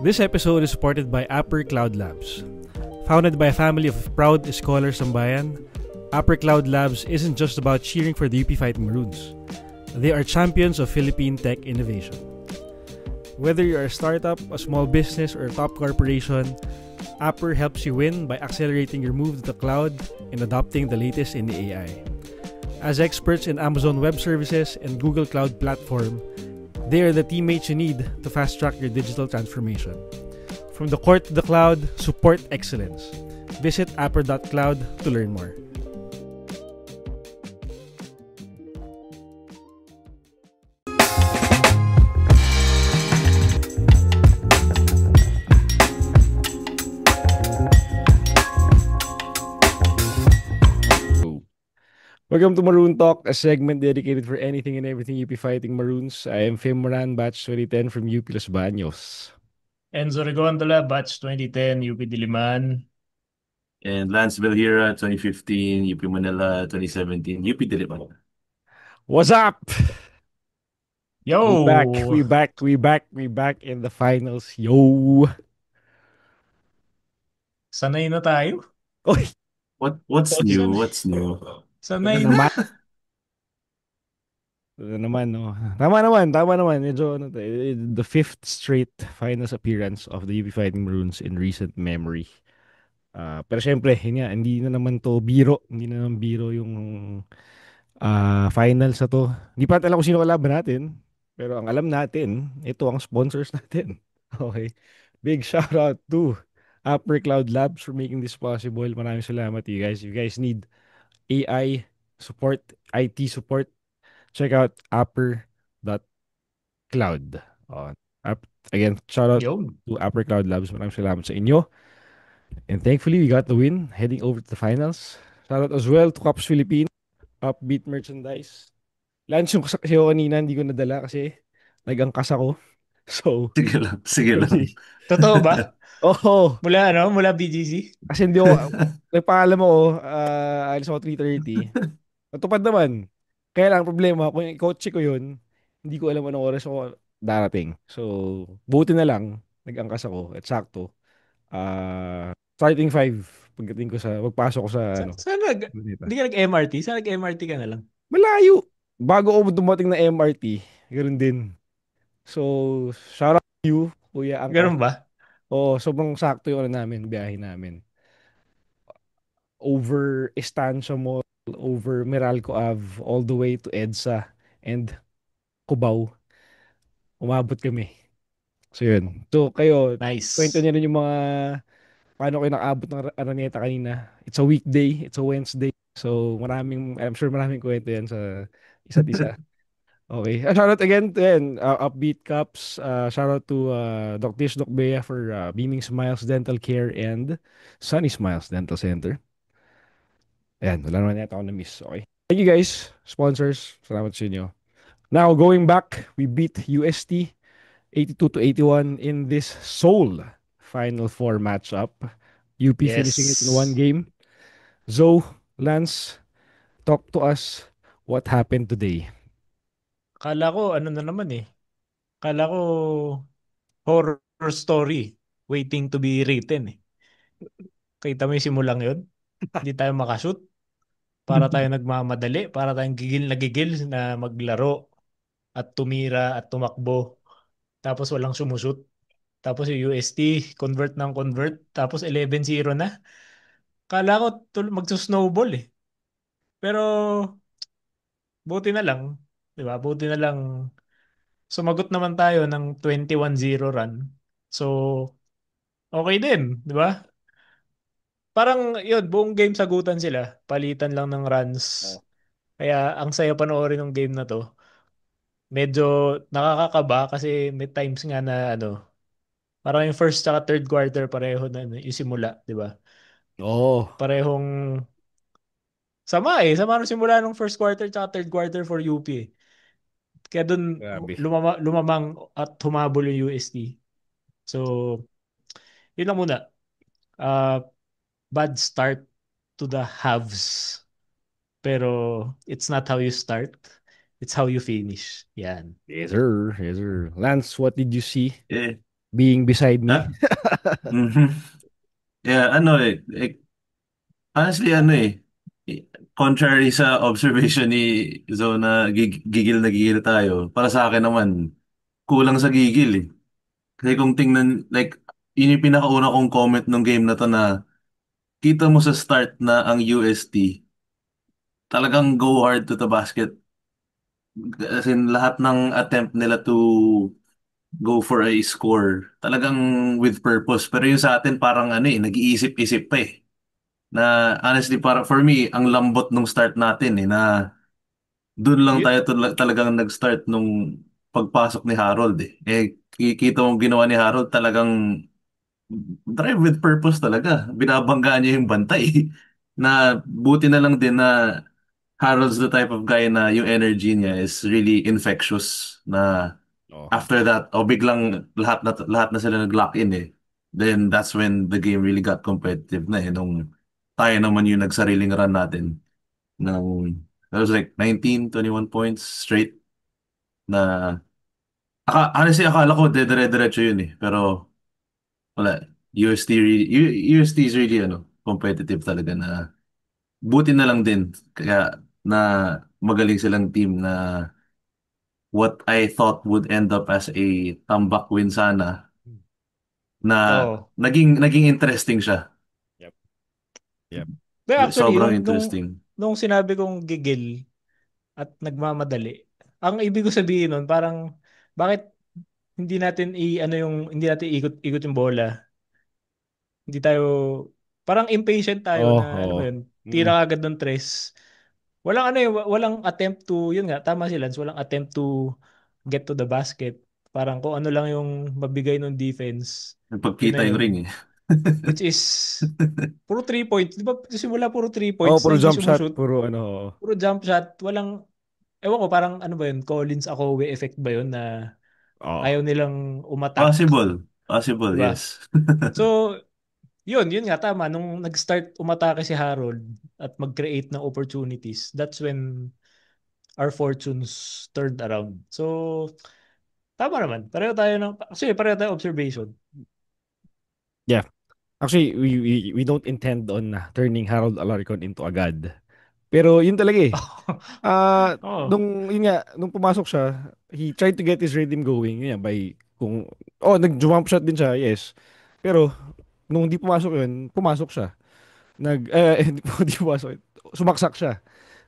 This episode is supported by Upper Cloud Labs. Founded by a family of proud scholars ng bayan, Upper Cloud Labs isn't just about cheering for the UP Fighting Maroons. They are champions of Philippine tech innovation. Whether you're a startup, a small business, or a top corporation, Upper helps you win by accelerating your move to the cloud and adopting the latest in AI. As experts in Amazon Web Services and Google Cloud Platform, they are the teammates you need to fast-track your digital transformation. From the court to the cloud, support excellence. Visit apper.cloud to learn more. Welcome to Maroon Talk, a segment dedicated for anything and everything UP Fighting Maroons. I am Fim Moran, batch 2010 from UP Los Baños. Enzo Regondola, batch 2010, UP Diliman. And Lance Belhira, 2015, UP Manila, 2017, UP Diliman. What's up? Yo! We back in the finals. Yo! Sanay na tayo. Oy! What's new? What's new? Sanay na. Ito naman, no? Tama naman. Medyo, the fifth straight finals appearance of the UP Fighting Maroons in recent memory. Pero syempre, hindi na naman to biro. Hindi na naman biro yung finals na to. Hindi pa alam kung sino kalaban natin. Pero ang alam natin, ito ang sponsors natin. Okay. Big shout out to Upper Cloud Labs for making this possible. Maraming salamat you guys. If you guys need AI support, IT support, check out upper.cloud. Again, shout out Yo. to Upper Cloud Labs. Maraming salamat sa inyo. And thankfully, we got the win heading over to the finals. Shout out as well to Cops Philippines, Upbeat Merchandise. Lunch yung kasi ako kanina, hindi ko nadala kasi nag-angkas ako. So, Sige lang. Totoo ba? oh, Mula BGC? kasi hindi ako, nagpaalam ako, alis ako 3:30. Natupad naman. Kaya lang, problema, kung yung kotse ko yun, hindi ko alam anong oras ako darating. So, buti na lang, nag-angkas ako at sakto. Starting 5, pagpasok ko sa, Hindi ka nag-MRT? Saan nag-MRT ka na lang? malayo. Bago ako dumating na MRT, ganoon din. So, shout out to you, Kuya Angkas. Ganun ba? Oh, sobrang sakto yung biyahe namin. Over Estancia Mall, over Meralco Ave, all the way to EDSA and Cubao. Umabot kami. So, yun. So, kayo, kwento Nice. niyo rin yung mga paano kayo nakaabot ng Araneta kanina. It's a weekday, it's a Wednesday. So, I'm sure maraming kwento yan sa isa't isa. Okay. Shout out again to Upbeat Cups. Shout out to Doc Tish, Doc Bea for Beaming Smiles Dental Care and Sunny Smiles Dental Center. Ayan, wala naman yata ako na-miss. Okay. Thank you guys, sponsors. Salamat sa inyo. Now, going back, we beat UST 82-81 in this Seoul Final Four matchup. UP finishing it in one Yes. game. Zoe, Lance, talk to us what happened today. Kala ko, ano na naman eh. Kala ko, horror story waiting to be written eh. Kita mo yung simulang yun? Hindi tayo makashoot. Para tayo nagmamadali. Para tayong gigil na gigil na maglaro at tumira at tumakbo. Tapos walang sumushoot. Tapos yung UST, convert ng convert. Tapos 11-0 na. Kala ko magsusnowball eh. Pero buti na lang. Di ba? Buti na lang. Sumagot naman tayo ng 21-0 run. So, okay din. Di ba? Parang yun, buong game sagutan sila. Palitan lang ng runs. Oh. Kaya ang saya panoorin ng game na to. Medyo nakakakaba kasi may times nga na ano, parang yung first at third quarter pareho na ano, yung simula, di ba? Oh, Parehong sama eh. Sama nung simula nung first quarter at third quarter for UP eh. Kaya dun grabe. lumamang at humabol yung UST. So, yun lang muna. Uh, Bad start to the halves. Pero it's not how you start. It's how you finish. Yan. Yes, sir. Yes, sir. Lance, what did you see? Eh, being beside me. Ah, mhm. Yeah, ano honestly, contrary sa observation ni Zo na gigil na gigil tayo, para sa akin naman, kulang sa gigil eh. Kasi kung tingnan, like, yun yung pinakauna kong comment nung game na to na kita mo sa start na ang UST, talagang go hard to the basket. As in, lahat ng attempt nila to go for a score, talagang with purpose. Pero yung sa atin, parang nag-iisip-isip pa eh. Na honestly, para for me, ang lambot nung start natin eh, na doon lang Y- tayo talagang nag-start nung pagpasok ni Harold eh. Kikita mong ginawa ni Harold talagang drive with purpose talaga. Binabanggaan niya yung bantay. Na buti na lang din na Harold's the type of guy na yung energy niya is really infectious na Oh. after that, biglang lahat na sila nag-lock in eh. Then that's when the game really got competitive na eh. Nung tayo naman yung nagsariling run natin ng that was like 19, 21 points straight na honestly akala ko dire-diretso yun eh. Pero wala. UST is really competitive talaga na buti na lang din kaya na magaling silang team na what I thought would end up as a tambak win sana na oh. naging interesting siya. Yep. Yep. But actually, Sobrang nung interesting. nung sinabi kong gigil at nagmamadali, ang ibig ko sabihin nun, parang, bakit hindi natin ikot-ikot yung bola. Hindi tayo, parang impatient tayo Oh, na, alam mo oh. yun, Mm. tira agad ng tres. Walang attempt to, yun nga, tama si Lance, walang attempt to get to the basket. Parang kung ano lang yung mabigay ng defense, yun na Pagkita yung yun. ring eh. Which is, puro 3 points. Di ba, simula puro three Oh, points na puro hindi jump shot, sumushoot. puro ano. Oo. Puro jump shot. Ewan ko, parang ano ba yun, Collins Akowe effect ba yun na Oh. ayaw nilang umatak. Possible. Possible, Di ba? yes. So, yun nga tama. Nung nag-start umatake si Harold at mag-create ng opportunities, that's when our fortunes turned around. So, tama naman. Pareho tayo observation. Yeah. Actually, we don't intend on turning Harold Alarcon into a god. Pero yun talaga eh. Oh, Nung pumasok siya, he tried to get his rhythm going. Yun nga, nag-jump shot din siya, yes. Pero, nung di pumasok yun, pumasok siya. Hindi pumasok. Sumaksak siya.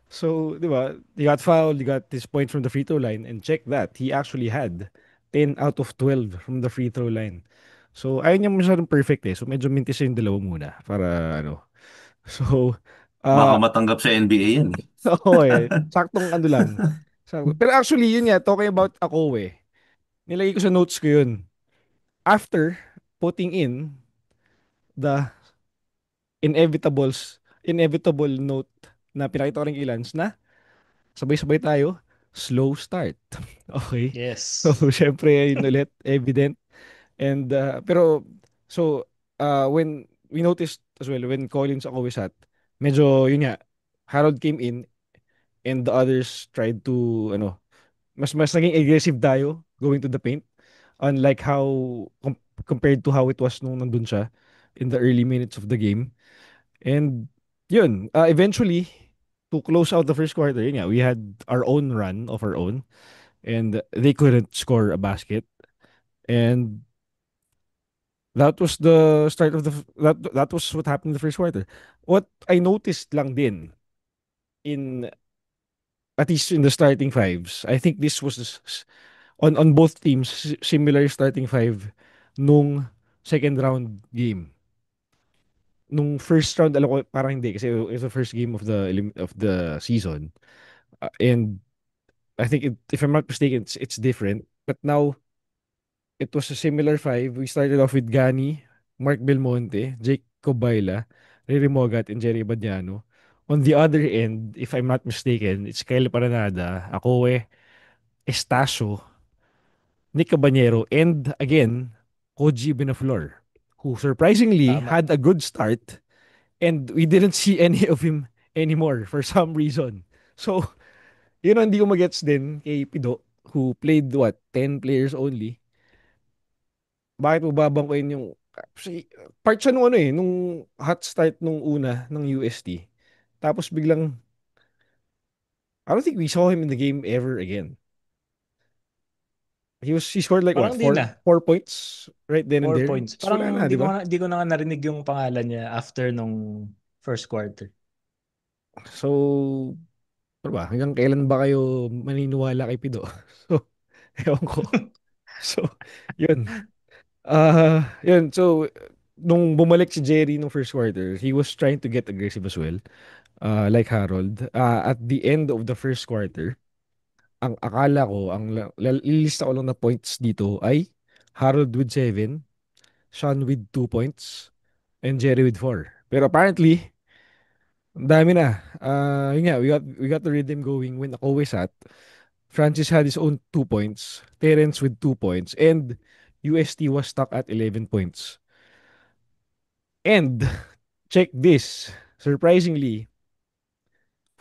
So, di ba, he got fouled, he got his point from the free throw line, and check that, he actually had 10 out of 12 from the free throw line. So, ayun niya masyadong perfect eh. So, medyo mintis yung dalawa muna para ano. So, Baka uh, matanggap sa NBA yan eh. oo eh. Saktong ano lang. Pero actually, yun nga, talking about ako eh. Nilagay ko sa notes ko yun. After putting in the inevitable note na pinakita ko rin kay Lance na sabay-sabay tayo, slow start. Okay? So, yes. syempre, yun ulit, evident. Pero, so, when we noticed as well, when Collins ako sat, medyo, yun nga, Harold came in and the others tried to, mas naging aggressive tayo going to the paint. Unlike compared to how it was nung nandun siya in the early minutes of the game. And, yun, eventually, to close out the first quarter, yun nga, we had our own run of our own and they couldn't score a basket. And that was the start of that was what happened in the first quarter. What I noticed lang din in at least in the starting fives, I think this was on both teams similar starting five nung second round game. Nung first round alam ko parang hindi kasi it was the first game of the season. And I think if I'm not mistaken it's different. But now it was a similar five. We started off with Gani, Mark Belmonte, Jake Cobaila, Riri Mogat, and Jerry Badiano. On the other end, if I'm not mistaken, it's Kyle Paranada, Akoe, Estacio, Nick Cabanero, and again, Koji Benaflor, who surprisingly Tama. had a good start and we didn't see any of him anymore for some reason. So, yun ang hindi ko magets din kay Pido, who played what, 10 players only. bakit mo babangkuin yung kasi part siya nung ano eh, nung hot start nung una ng UST. Tapos biglang I don't think we saw him in the game ever again. He scored like what? Parang di na. 4 points right then and 4 there. points. Tapos wala na, Parang di ba? di ko na nga narinig yung pangalan niya after nung first quarter. So, ano ba? Hanggang kailan ba kayo maniniwala kay Pido? So, ewan ko. So, yun. Yun. So, nung bumalik si Jerry nung first quarter, he was trying to get aggressive as well. Like Harold. At the end of the first quarter, ang akala ko, lilista ko lang na points dito ay Harold with 7, Sean with 2 points, and Jerry with 4. Pero apparently, ang dami na. Yun nga, we got the rhythm going when Ako sat. Francis had his own 2 points, Terence with 2 points, and UST was stuck at 11 points. And check this. Surprisingly,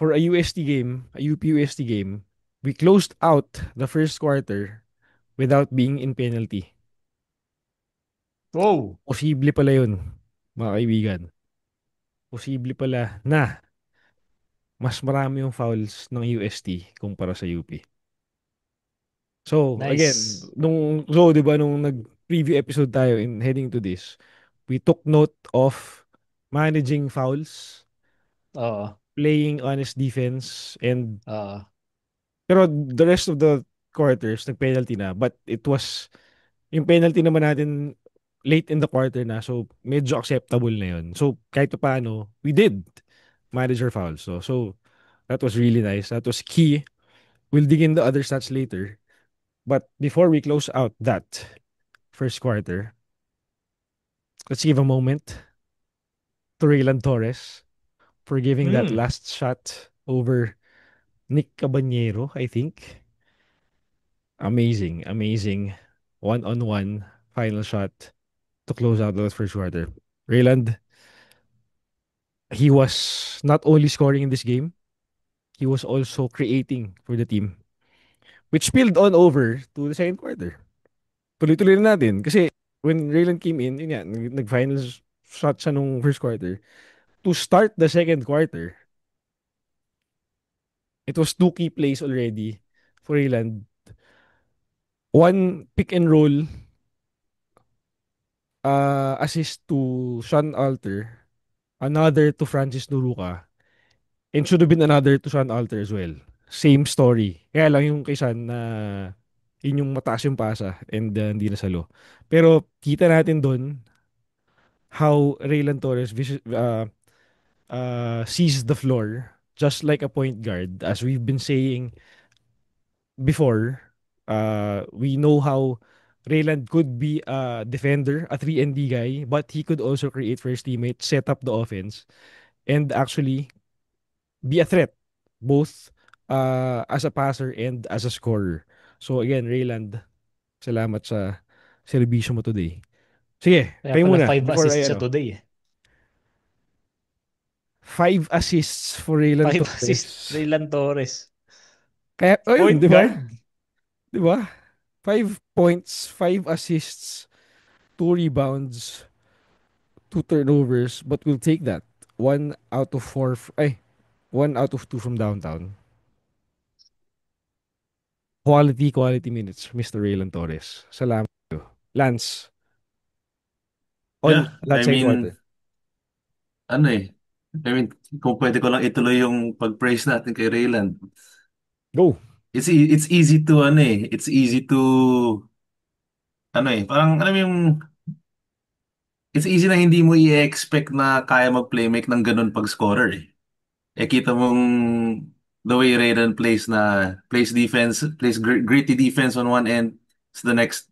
for a UST game, a UP UST game, we closed out the first quarter without being in penalty. Wow! Posible pala yun, mga kaibigan. Posible pala na mas marami yung fouls ng UST kumpara sa UP. So, again, Nice. 'di ba nung nag-preview episode tayo in heading to this, we took note of managing fouls, Oo. playing honest defense, and Oo. pero the rest of the quarters nag-penalty na, but yung penalty naman natin late in the quarter na, so medyo acceptable na yun. So, kahit pa paano, we did manage our fouls. So that was really nice. That was key. We'll dig in the other stats later. But before we close out that first quarter, let's give a moment to Raylan Torres for giving that Mm. last shot over Nick Cabanero, I think. Amazing, amazing one-on-one final shot to close out the first quarter. Rayland, he was not only scoring in this game, he was also creating for the team, which spilled on over to the second quarter. Tuloy-tuloy na natin. Kasi when Raylan came in, yun nga, nag-final shot siya nung first quarter. To start the second quarter, it was two key plays already for Raylan. One pick and roll assist to Sean Alter, another to Francis Nuruka, and should have been another to Sean Alter as well. Same story. Kaya lang yung kay Sean na yun yung mataas yung pasa and hindi nasalo. Pero kita natin doon how Raylan Torres sees the floor just like a point guard. As we've been saying before, we know how Raylan could be a defender, a 3 and D guy, but he could also create for his teammates, set up the offense, and actually be a threat, both as a passer and as a scorer. So again, Rayland, salamat sa serbisyo mo today. Sige, Kaya kayo pala muna 5 before assists I siya ano. today. 5 assists for Raylan 5 assists. Torres. Raylan Torres. Kaya, ayun, Point di ba? guard. Di ba? 5 points, 5 assists, 2 rebounds, 2 turnovers, but we'll take that. 1 out of 4, 1 out of 2 from downtown. Quality minutes, Mr. Raylan Torres. Salamat sa'yo. Lance, on Yeah, that I second mean, quarter. ano eh. I mean, kung pwede ko lang ituloy yung pag-praise natin kay Rayland. Go. It's easy to ano eh. It's easy to ano eh. Parang alam mo yung it's easy na hindi mo i-expect na kaya mag-playmake ng ganun pag scorer eh. Kita mong the way Raylan plays defense, plays gritty defense on one end, so the next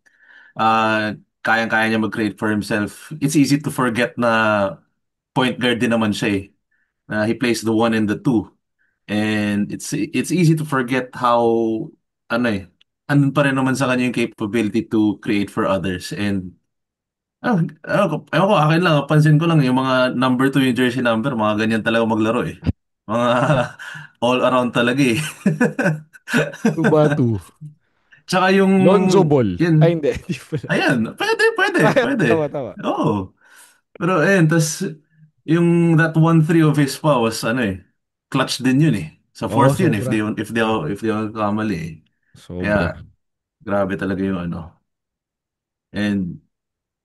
uh kayang-kaya niya mag-create for himself. It's easy to forget na point guard din naman siya eh. He plays the one and the two. And it's easy to forget how ano eh, andun pa rin naman sa kanya yung capability to create for others. And ewan ko, akin lang, pansin ko lang yung mga number 2 yung jersey number, mga ganyan talaga maglaro eh. Mga all around talaga eh. Two ba two? Tsaka yung, Lonzo Ball. Ay, yun, hindi. Hindi pala. ayan, pwede, pwede, pwede. Tama, tama. Oo. Pero ayun, tas yung that 1-3 of his pa was ano eh, clutch din yun eh. Sa Oo, fourth yun sobra. if they kamali eh. Sobra. Kaya grabe talaga yung ano. And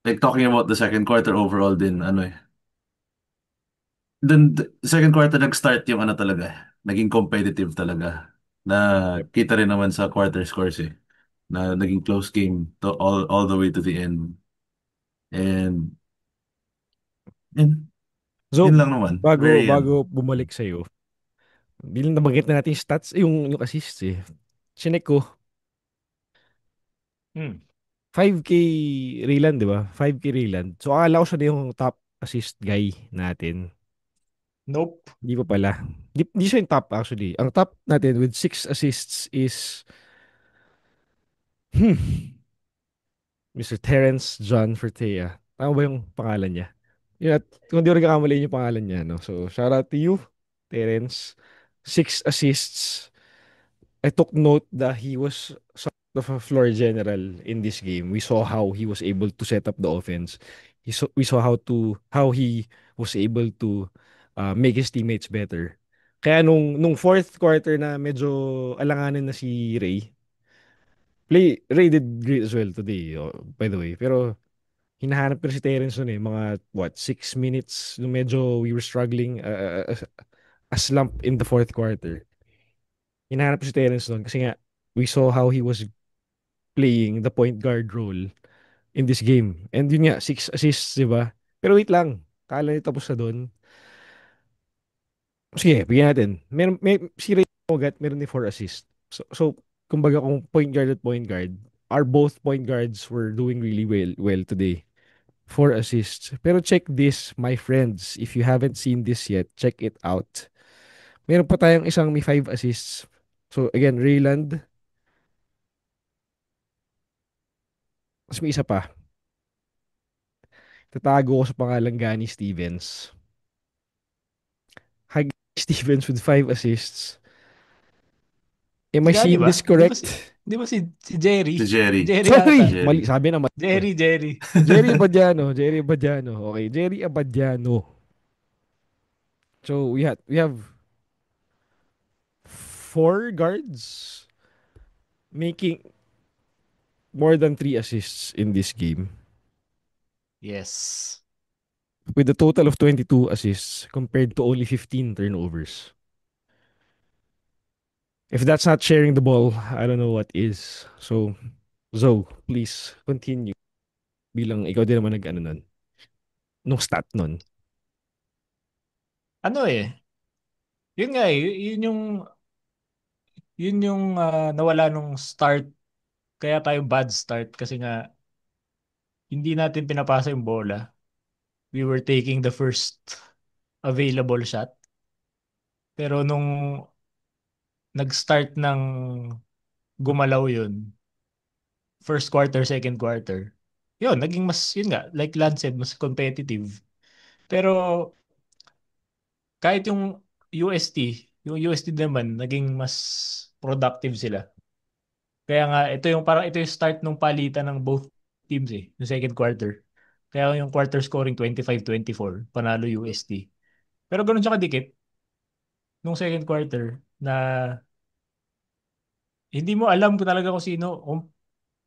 like talking about the second quarter overall din ano eh. Then the second quarter nag-start yung ano talaga, naging competitive talaga. Na Yep. kita rin naman sa quarter scores eh. Na naging close game to all the way to the end. And yun, So, yun lang naman. bago Very ano. bago bumalik sa iyo, bilang nabanggit na natin yung stats, yung assists eh. Chinek ko, Hmm. 5K Rayland, di ba? 5K Rayland. So, akala ko siya na yung top assist guy natin. Nope. Hindi pa pala. Di siya yung top actually. Ang top natin with 6 assists is Mr. Terence John Fertea. Tama ba yung pangalan niya? Yun, at kung di ko nagkakamali yung pangalan niya, no? So, shout out to you, Terence. 6 assists. I took note that he was sort of a floor general in this game. We saw how he was able to set up the offense. We saw how he was able to make his teammates better. Kaya nung fourth quarter na medyo alanganin na si Ray did great as well today, by the way. Pero hinahanap ko na si Terence nun eh, mga what, 6 minutes nung medyo we were struggling, a slump in the fourth quarter. Hinahanap ko si Terence nun kasi nga we saw how he was playing the point guard role in this game. And yun nga, 6 assists, di ba? Pero wait lang, kala niyo tapos na doon. Sige, bigyan natin. Si Ray Mogat, meron din 4 assists. So, kumbaga kung point guard at point guard, our both point guards were doing really well today. 4 assists. Pero check this, my friends. If you haven't seen this yet, check it out. Meron pa tayong isang may 5 assists. So, again, Rayland. Tapos may isa pa. Tatago ko sa pangalang Gani Stevens. Hi, Gani Stevens with 5 assists. Am I Gani seeing ba? this correct? Di ba si Jerry? Si Jerry. Si Jerry Sorry, ata. Jerry. mali. Sabi na mali. Jerry. Jerry Abadiano. Jerry Abadiano. Okay, Jerry Abadiano. So, we have 4 guards making more than 3 assists in this game Yes. with a total of 22 assists compared to only 15 turnovers. If that's not sharing the ball, I don't know what is. So, Zoe, please continue. Bilang ikaw din naman nag-ano nun. Nung stat nun. Ano eh. Yun nga eh. Yun yung nawala nung start. Kaya tayo bad start kasi nga hindi natin pinapasa yung bola. We were taking the first available shot. Pero nung nag-start ng gumalaw yun, first quarter, second quarter, yun, naging mas, yun nga, like Lance said, mas competitive. Pero kahit yung UST naman, naging mas productive sila. Kaya nga, ito yung start ng palitan ng both teams eh, yung second quarter. Kaya yung quarter scoring 25-24, panalo UST. Pero ganun siya kadikit nung second quarter na hindi mo alam kung talaga kung sino,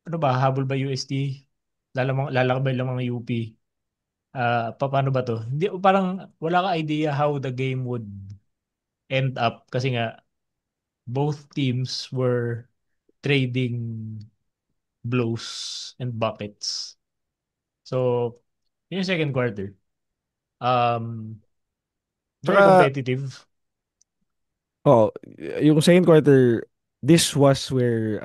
ano ba, habol ba UST, lalakbay lang mga UP. Paano ba to? Hindi, parang wala ka idea how the game would end up kasi nga both teams were trading blows and buckets. So, yun yung second quarter. Um, Very Tsaka, competitive. oh, yung second quarter, this was where,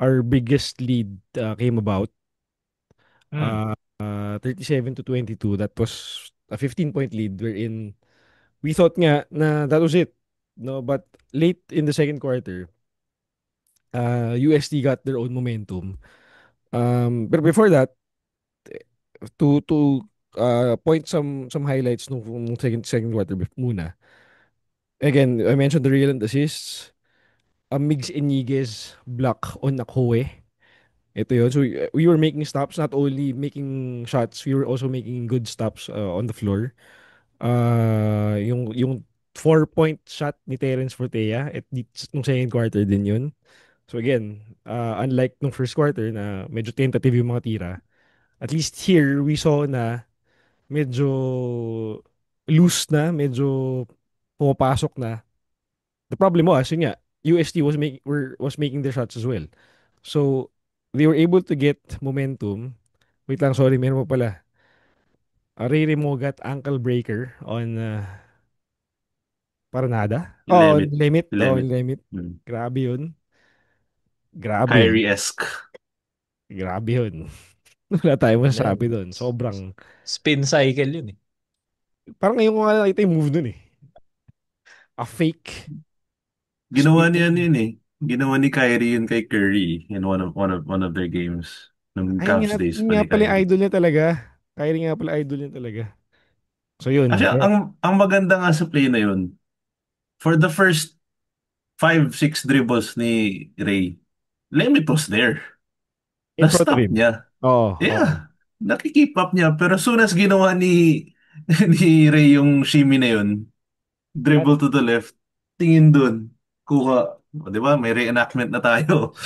our biggest lead came about. Mm. 37-22. That was a 15-point lead wherein we thought nga na that was it. No, but late in the second quarter, USD got their own momentum. But before that, to point some highlights nung second quarter muna. Again, I mentioned the real and assists. a Migs Eniguez block on Akoe. Ito yun. So we were making stops, not only making shots, we were also making good stops on the floor. Yung 4-point shot ni Terence Fortea nung second quarter din yun. So again, unlike nung first quarter na medyo tentative yung mga tira, at least here we saw na medyo loose na, medyo pumapasok na. The problem was, yun nga, UST was making their shots as well. So they were able to get momentum. Wait lang, sorry, meron mo pala. Ray Remogat ankle breaker on Paranada. Oh, on Limit. limit. Oh, on Limit. limit. Hmm. Grabe yun. Grabe yun. Kyrie-esque. Grabe yun. Wala tayong Ano yun? masasabi doon. Sobrang, Spin cycle yun eh. parang ngayon ko nga nakita yung move doon eh. A fake Ginawa spin. niya yun eh. Ginawa ni Kyrie yun kay Curry in one of their games ng Ay, Cavs days yun pa nga ni pala yung Kyrie. idol niya talaga. Kyrie nga pala idol niya talaga. So yun. Actually, ang maganda nga sa play na yun, for the first 5, 6 dribbles ni Ray, Lemit was there. In front of Na-stop him. niya. Oo, oo. Yeah. Nakikeep up niya. Pero soon as ginawa ni ni Ray yung shimmy na yun, dribble to the left, tingin dun, kuha. O, di ba? May reenactment na tayo.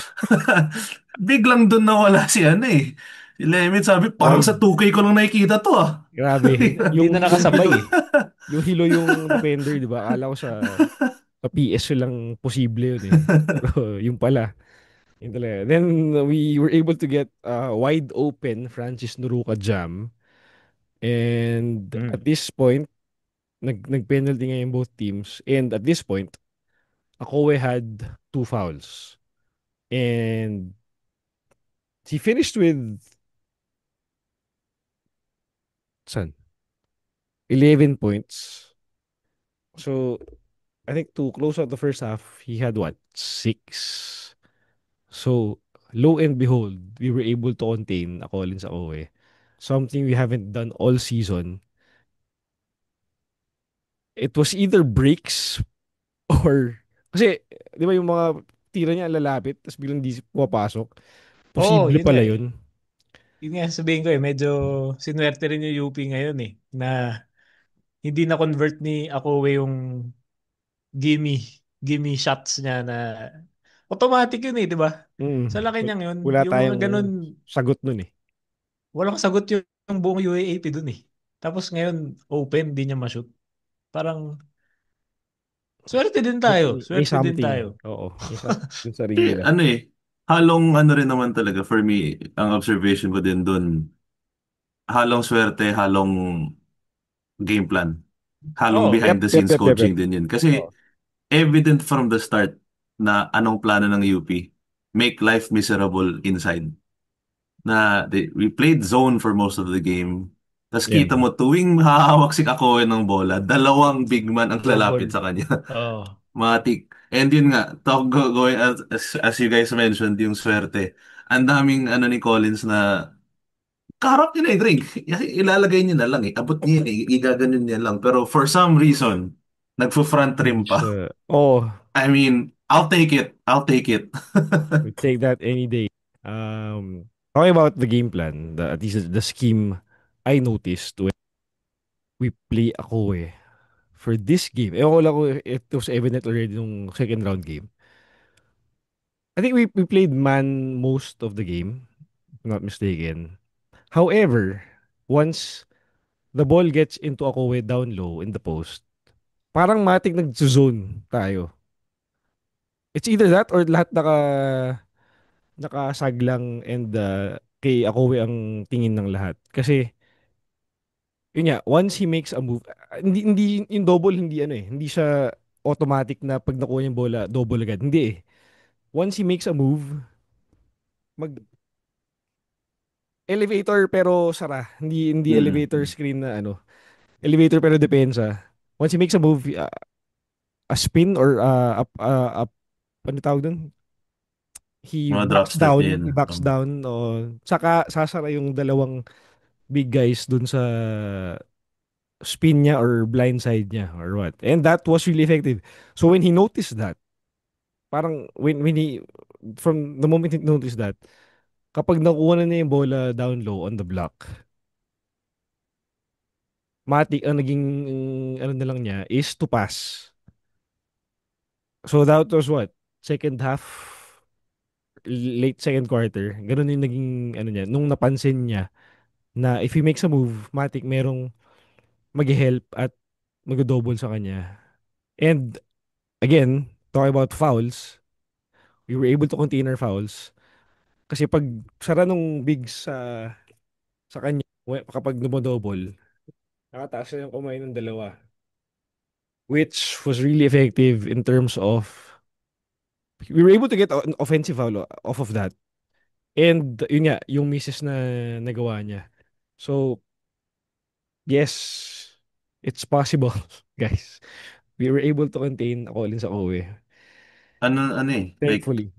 Biglang dun nawala si ano eh. Si Lemit sabi, parang Wide. sa 2K ko lang nakikita to ah. Grabe. Hindi na Yung nakasabay hilo, eh. yung hilo yung defender, di ba? Akala ko sa PS yun lang posible yun eh. Pero yung pala. Yun talaga. Then we were able to get wide open Francis Nuruka jam. And at Mm. this point, nag-penalty ngayon both teams. And at this point, Akowe had 2 fouls. And he finished with saan? 11 points. So, I think to close out the first half, he had what? 6. So, lo and behold, we were able to contain a Collins Akowe. Something we haven't done all season. It was either breaks or kasi, di ba yung mga tira niya lalapit, tapos biglang di pumapasok. Oo, Posible yun nga pala eh. yun. Yun nga sabihin ko eh, medyo sinuwerte rin yung UP ngayon eh, na hindi na-convert ni Akowe yung gimme, gimme shots niya na automatic yun eh, di ba? Mm. Sa laki niyang yun, Wala yung mga tayong ganun, sagot nun eh. walang sagot yung buong UAAP dun eh. Tapos ngayon, open, di niya ma-shoot. Parang, swerte din tayo. May Swerte din something. tayo. Oo. May something dun sa ring Eh, nila. ano eh, halong ano rin naman talaga for me, ang observation ko din dun, halong swerte, halong game plan. Halong Oo. behind Yep, the yep, scenes yep, yep, yep. coaching din yun. Oo. Kasi evident from the start na anong plano ng UP. Make life miserable inside. We played zone for most of the game. Tapos Yeah. kita mo tuwing hahawak si Kakoy ng bola, dalawang big man ang lalapit Double. sa kanya. Oo. Matik. And yun nga, going as you guys mentioned, yung swerte. Ang daming ano ni Collins na kaharap niya na yung drink. Ilalagay niya na lang eh. Abot niya yun eh. Igaganon niya lang. Pero for some reason, nagfo-front Hindi rim pa. siya. Oh, I mean, I'll take it. I'll take it. we take that any day. Talking about the game plan, at least the scheme I noticed when we play ako for this game. Ewan ko lang kung it was evident already nung second round game. I think we played man most of the game, if I'm not mistaken. However, once the ball gets into Akowe down low in the post, parang matik nag-zone tayo. It's either that or lahat nakasaglang and kay Akowe ang tingin ng lahat. Kasi yun nga, once he makes a move, hindi yung double hindi ano eh, hindi siya automatic na pag nakuha yung bola, double agad. Hindi eh. Once he makes a move, mag elevator pero sara. Hindi elevator Mm. screen na ano. Elevator pero depensa. Once he makes a move, a spin or ano tawag dun? Mga drop step niya yun. He backs down, saka sasara yung dalawang big guys dun sa spin niya or blind side niya or what. And that was really effective. So when he noticed that, parang when he, from the moment he noticed that, kapag nakuha na niya yung bola down low on the block, Matic ang naging ano na lang niya is to pass. So that was what? Second half, late second quarter. Ganun yung naging ano niya. Nung napansin niya na if he makes a move, Matic merong mag-help at mag-double sa kanya. And again, talking about fouls, we were able to contain our fouls. Kasi pag sara nung bigs sa kanya, kapag double, nakataas na yung kamay ng dalawa. Which was really effective in terms of we were able to get an offensive foul off of that. And yun nga, yung misses na nagawa niya. So, yes, it's possible, guys. We were able to contain Collins sa Kobe. Ano eh, like, Thankfully.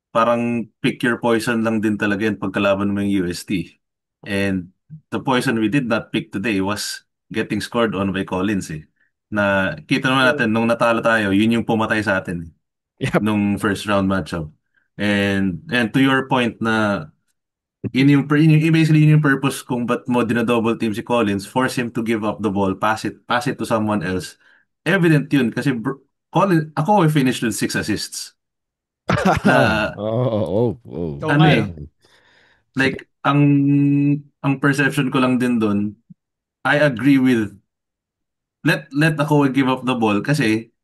parang pick your poison lang din talaga yan pagkalaban mo yung UST. And the poison we did not pick today was getting scored on by Collins eh. Na kita naman natin, nung natalo tayo, yun yung pumatay sa atin Yep. nung first round matchup. And to your point na basically yun yung purpose kung ba't mo dinadouble team si Collins, force him to give up the ball, pass it to someone else. Evident yun kasi Collins, ako I finished with 6 assists. Na Oo ano nga eh, eh. Sige. like ang perception ko lang din doon, I agree with let ako give up the ball kasi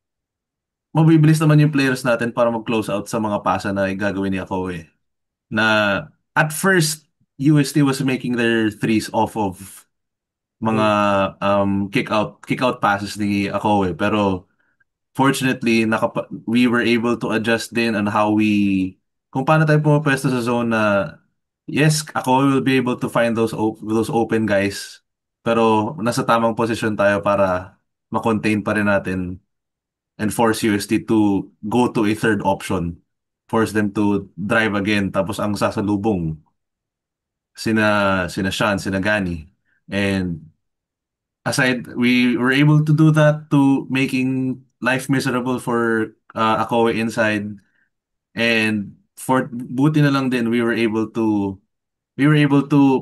mabibilis naman yung players natin para mag-close out sa mga pasa na gagawin ni ako eh. Na at first UST was making their threes off of mga Mm. kick out passes ni Akowe pero fortunately we were able to adjust din on how we kung paano tayo pumapwesto sa zone na yes, Akowe will be able to find those open guys pero nasa tamang posisyon tayo para ma-contain pa rin natin and force UST to go to a third option, force them to drive again tapos ang sasalubong sina Sean, sina Gani. And aside, we were able to do that to making life miserable for Akowe inside. And for buti na lang din we were able to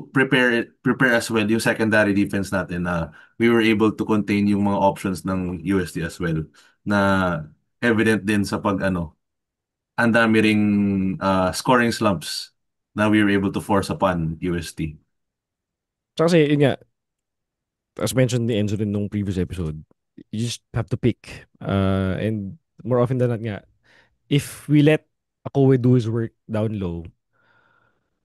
prepare as well yung secondary defense natin na we were able to contain yung mga options ng USD as well na evident din sa pag ang dami ring scoring slumps na we were able to force upon USD. Tsaka kasi, yun nga, as mentioned ni Enzo rin nung previous episode, you just have to pick. And more often than not nga, if we let Akowe do his work down low,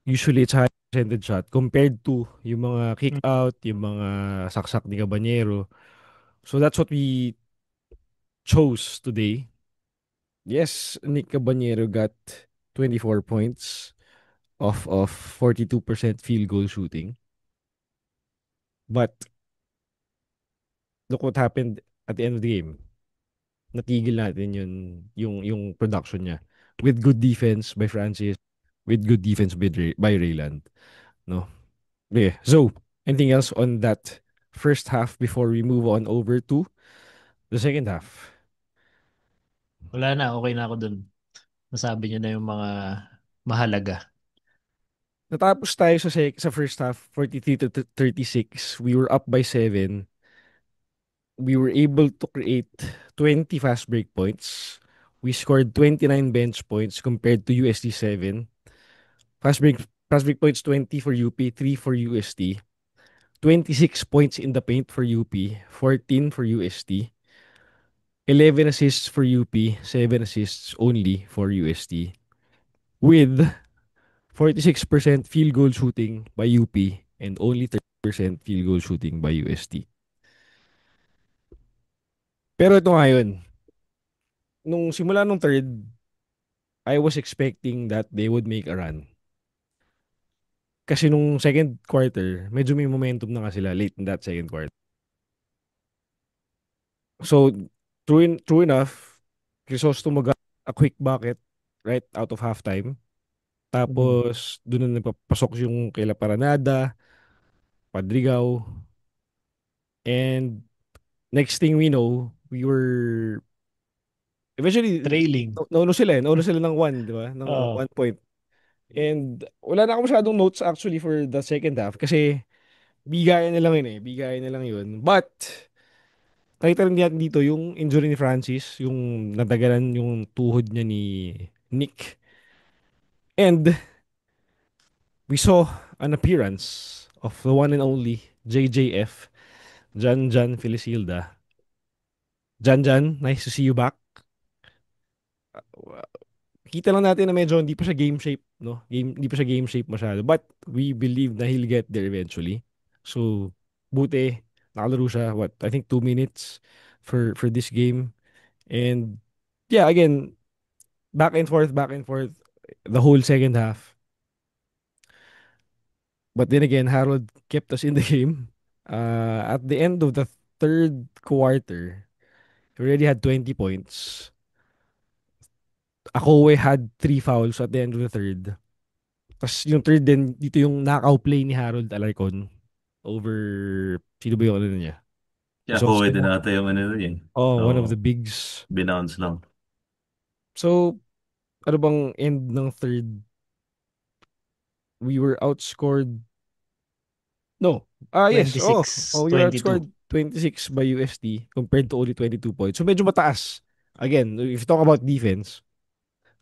usually it's high percentage shot compared to yung mga kick Mm. out, yung mga saksak ni Cabanyero. So that's what we chose today. Yes, Nick Cabanyero got 24 points of 42% field goal shooting. But look what happened at the end of the game. Natigil natin yung production niya with good defense by Francis, with good defense by Rayland, no? Yeah. So, anything else on that first half before we move on over to the second half? Wala na, okay na ako dun. Nasabi niyo na yung mga mahalaga. Natapos tayo sa first half, 43 to 36. We were up by 7. We were able to create 20 fast break points. We scored 29 bench points compared to USD 7. Fast break fast break points 20 for UP, 3 for USD. 26 points in the paint for UP, 14 for USD. 11 assists for UP, 7 assists only for USD. With 46% field goal shooting by UP and only 30% field goal shooting by USD. Pero ito ngayon, nung simula nung third, I was expecting that they would make a run. Kasi nung second quarter, medyo may momentum na nga sila late in that second quarter. So, true enough, Crisostomo got a quick bucket right out of halftime. Tapos, doon na napapasok yung kila Paranada, Padrigaw. And next thing we know, we were Eventually, Trailing. nauno sila eh. Nauno sila ng one, di ba? Ng Oo. 1 point. And wala na ako masyadong notes actually for the second half kasi bigayan na lang yun eh. Bigayan na lang yun. But, nakita rin natin dito yung injury ni Francis, yung nadagalan yung tuhod niya ni Nick. And we saw an appearance of the one and only JJF, Jan Jan Felisilda. Jan Jan, nice to see you back. Kita lang natin na medyo hindi pa siya game shape, no? Hindi pa siya game shape masyado. But we believe na he'll get there eventually. So, buti, nakalaro siya, what, I think 2 minutes for this game. And, yeah, again, back and forth, the whole second half. But then again, Harold kept us in the game. At the end of the third quarter, he already had 20 points. Akowe had 3 fouls at the end of the third. Tapos yung third din, dito yung knockout play ni Harold Alarcon over, sino ba yung ano niya? Yeah, Huwag din Zofsky. ata yung ano yun eh. Oh, one of Oo, the bigs. binounce lang. So, ano bang end ng third? We were outscored. No. Yes. Oh, 26, we were 22. outscored 26 by USD compared to only 22 points. So, medyo mataas. Again, if you talk about defense,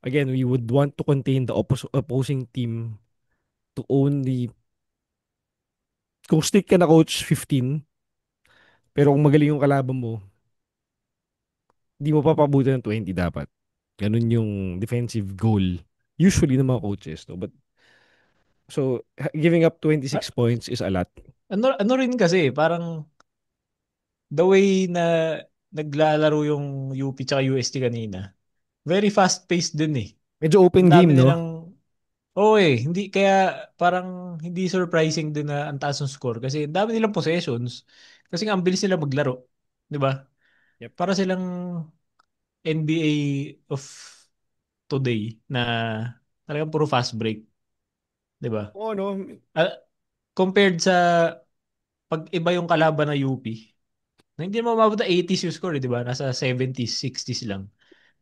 again, we would want to contain the opposing team to only, kung stick ka na coach, 15. Pero kung magaling yung kalaban mo, di mo papabuti ng 20 dapat. Ganun yung defensive goal. Usually ng mga coaches. No? But, so, giving up Ah, 26 points is a lot. ano rin kasi, parang the way na naglalaro yung UP tsaka UST kanina, very fast-paced din eh. Medyo Ang open dami game, no? nilang, oo eh, hindi, kaya parang hindi surprising din na ang taas ng score kasi ang dami nilang possessions. Kasi nga ang bilis nila maglaro. Di ba? Yep. Para silang NBA of today na talagang puro fast break. Di ba? Oo, no? Ah, compared sa pag iba yung kalaban ng UP, na hindi naman mababa 80s yung score, eh, di ba? Nasa 70s, 60s lang.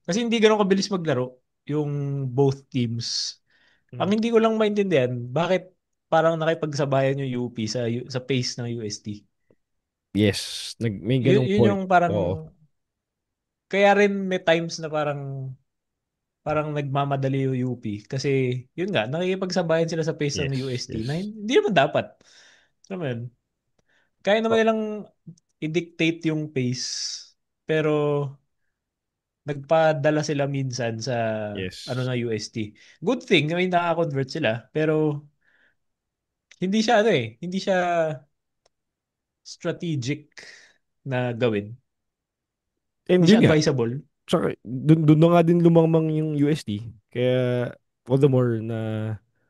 Kasi hindi ganun kabilis maglaro yung both teams. Mm. Ang hindi ko lang maintindihan, bakit parang nakipagsabayan yung UP sa pace ng UST. Yes. May ganong Yun point. yung parang, Oo. kaya rin may times na parang nagmamadali yung UP. Kasi, yun nga, nakikipagsabayan sila sa pace ng Yes. UST na Yes. hindi naman dapat. Alam mo yun? Kaya naman Oh, nilang i-dictate yung pace. Pero, nagpadala sila minsan sa ano yes. na UST. Good thing, may naka-convert sila. Pero, hindi siya ano eh. Hindi siya strategic na gawin. And Hindi yun siya nga. advisable. Tsaka, dun na nga din lumangmang yung USD. Kaya, all the more na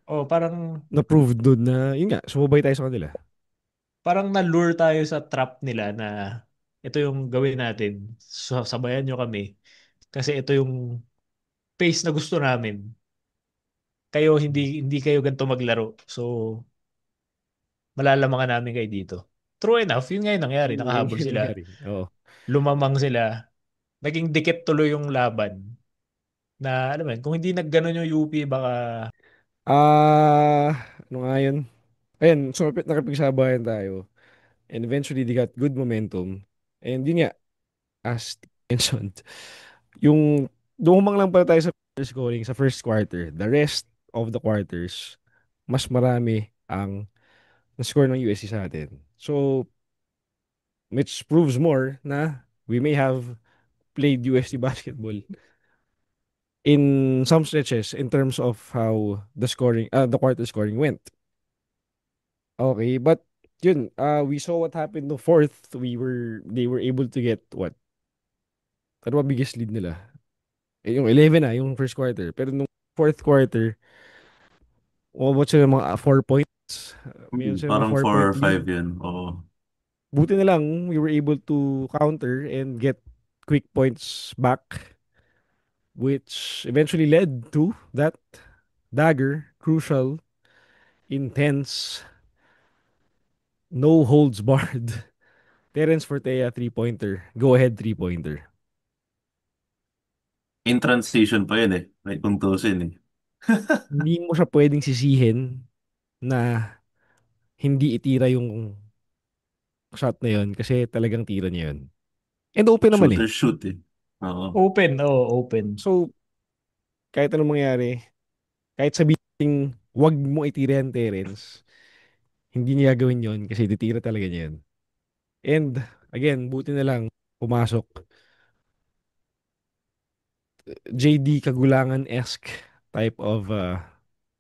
O parang na-prove dun na, yun nga, sumubay tayo sa kanila. parang na-lure tayo sa trap nila na ito yung gawin natin. So, sabayan nyo kami. Kasi ito yung pace na gusto namin. Kayo, hindi kayo ganito maglaro. So, malalamangan namin kayo dito. True enough, yun nga yung nangyari. Yun Nakahabol yung sila. nangyari. Oo. Lumamang sila. Naging dikit tuloy yung laban. Na, alam mo yun, kung hindi nagganon yung UP, baka Ano nga yun? Ayun, so nakipagsabayan tayo. And eventually, they got good momentum. And yun nga, as mentioned, yung dumumang lang pala tayo sa scoring sa first quarter. The rest of the quarters, mas marami ang na-score ng USC sa atin. So, which proves more na we may have played USC basketball in some stretches in terms of how the quarter scoring went. Okay, but yun, we saw what happened no fourth. They were able to get what? Ano ba biggest lead nila? Yung 11 yung first quarter. Pero nung fourth quarter, umabot sila ng mga 4 points. Mayroon sila mga Parang 4 4-point or lead. 5 yun. Oo. Buti na lang, we were able to counter and get quick points back, which eventually led to that dagger, crucial, intense, no holds barred. Terence Fortea 3-pointer. Go ahead 3-pointer. In transition pa yun eh. May kuntusin eh. Hindi mo siya pwedeng sisihin na hindi itira yung shot na yun kasi talagang tira niya yun. And open naman eh. Shooter shoot eh. Oo. Open, oh, open. So, kahit anong mangyari, kahit sabihin wag mo itira yan, Terence, hindi niya gagawin yun kasi titira talaga niya yun. And, again, buti na lang pumasok. JD Kagulangan-esque type of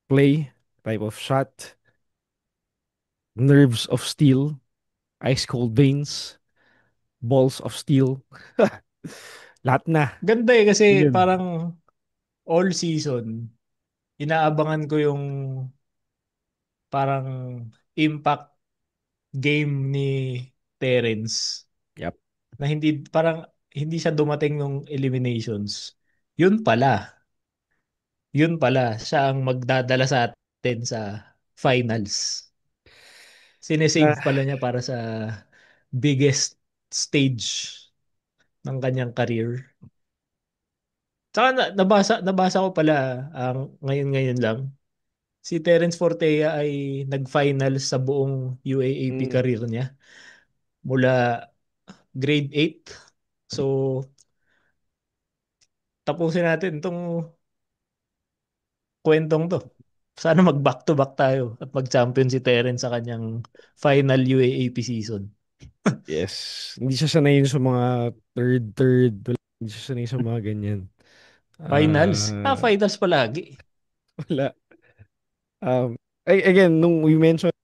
play, type of shot, nerves of steel, ice cold veins, balls of steel. Lahat na. Ganda eh kasi Yun. parang all season, inaabangan ko yung parang impact game ni Terence Yep. na hindi parang hindi siya dumating nung eliminations. Yun pala. Yun pala siya ang magdadala sa atin sa finals. Sinesave Ah, pala niya para sa biggest stage ng kanyang career. Tsaka nabasa ko pala ngayon lang. Si Terence Fortea ay nag-finals sa buong UAAP mm, career niya mula grade 8. So, tapusin natin itong kwentong to. Sana mag-back-to-back tayo at mag-champion si Terence sa kanyang final UAAP season. yes. Hindi siya sanay sa mga third. Hindi siya sanay sa mga ganyan. Finals? Ah, Finals palagi. wala. Um, again, nung we mentioned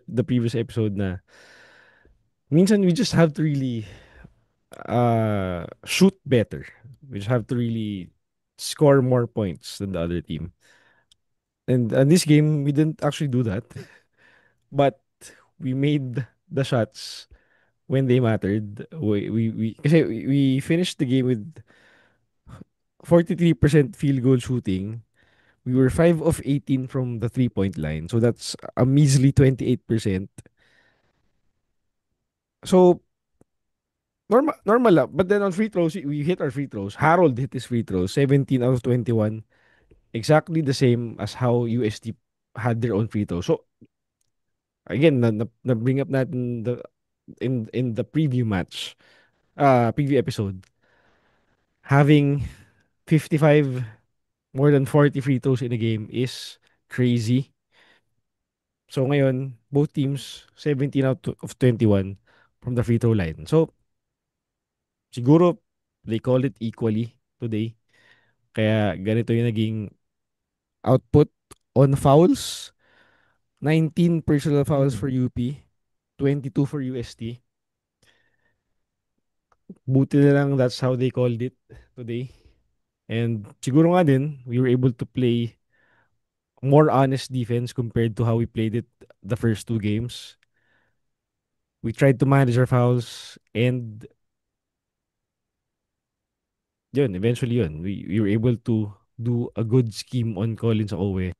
the previous episode na minsan we just have to really shoot better. We just have to really score more points than the other team. And this game, we didn't actually do that. But we made the shots when they mattered. Kasi we finished the game with 43% field goal shooting. We were 5 of 18 from the 3-point line. So that's a measly 28%. So normal lang. But then on free throws, we hit our free throws. Harold hit his free throws, 17 out of 21. Exactly the same as how UST had their own free throws. So again, na bring up natin in the preview match, preview episode, having 55 more than 40 free throws in a game is crazy. So ngayon, both teams 17 out of 21 from the free throw line. So siguro they call it equally today. Kaya ganito yung naging output on fouls. 19 personal fouls for Mm. UP, 22 for UST. Buti na lang that's how they called it today. And siguro nga din, we were able to play more honest defense compared to how we played it the first two games. We tried to manage our fouls and yun, eventually yun. We were able to do a good scheme on Collins Owe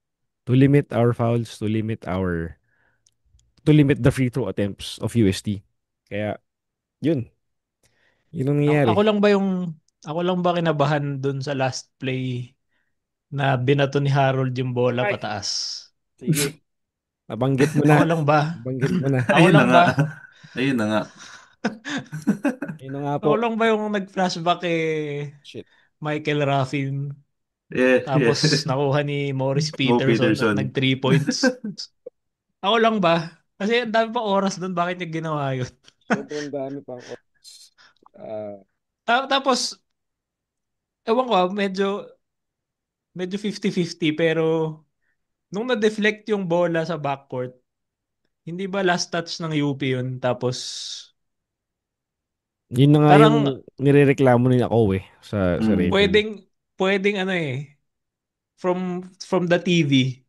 to limit our fouls, to limit the free throw attempts of UST. Kaya yun, yun ang Ako, nangyari. ako lang ba kinabahan dun sa last play na binato ni Harold yung bola Ay, pataas? sige. Nabanggit mo Ako na. lang ba? Nabanggit mo na. Ako Ayun na lang nga. ba? Ayun na nga. Yun na nga po. Ako lang ba yung nag-flashback kay Shit. Michael Raffin Yeah, yeah. tapos nakuha ni Morris Mo Peterson at Peterson. nag 3 points? Ako lang ba? Kasi ang dami pa oras doon, bakit niya ginawa yun? Sobrang dami pang oras. Ah, Tapos, ewan ko, medyo 50-50 pero nung na-deflect yung bola sa backcourt, hindi ba last touch ng UP yun? Tapos, yun na nga yung parang nirereklamo ni ako sa Mm. referee. pwedeng ano eh, from the TV,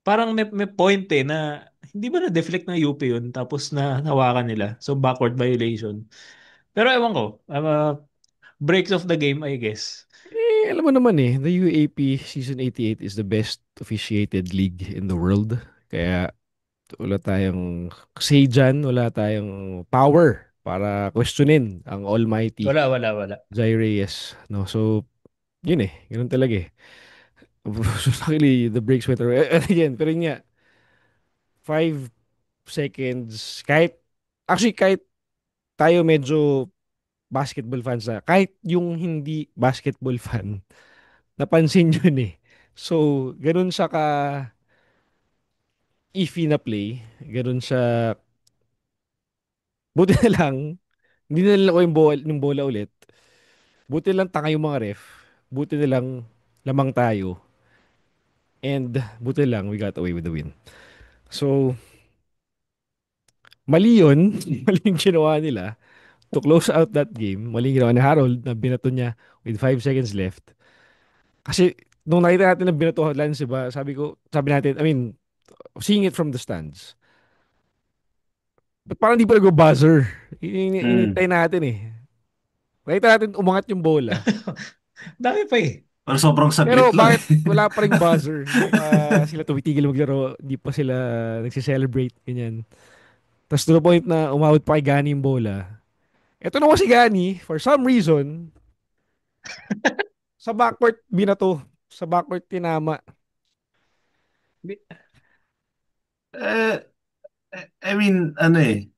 parang may point eh na hindi ba na-deflect ng UP yun tapos na hawakan nila. So, backward violation. Pero ewan ko, breaks of the game, I guess. Alam mo naman the UAP Season 88 is the best officiated league in the world. Kaya wala tayong say dyan, wala tayong power para questionin ang almighty Wala. Jai Reyes. No? So, yun eh. Ganun talaga eh. So, luckily, the brakes went away. And again, pero yun nga, 5 seconds, kahit tayo medyo basketball fans na, kahit yung hindi basketball fan, napansin yun eh. So, ganun siya ka iffy na play. Ganun siya, buti na lang, hindi na nila ko yung bola ulit. Buti lang tanga yung mga ref. Buti na lang lamang tayo. And buti lang we got away with the win. So, mali yun. Mali yung ginawa nila to close out that game. Mali yung ginawa ni Harold na binato niya with 5 seconds left. Kasi nung nakita natin na binato Lance, diba, sabi natin, I mean, seeing it from the stands, but parang di pa nag-buzzer. Mm. Inintay natin eh. Nakita natin umangat yung bola. Dami pa eh. Pero sobrang saglit Pero lang bakit eh. wala pa ring buzzer? Hindi pa sila tumitigil maglaro. Hindi pa sila nagsi-celebrate. Ganyan. Tapos to the point na umawit pa kay Gani yung bola. Ito naman si Gani, for some reason, sa backcourt binato. Sa backcourt tinama. Di- Eh, I mean, ano eh,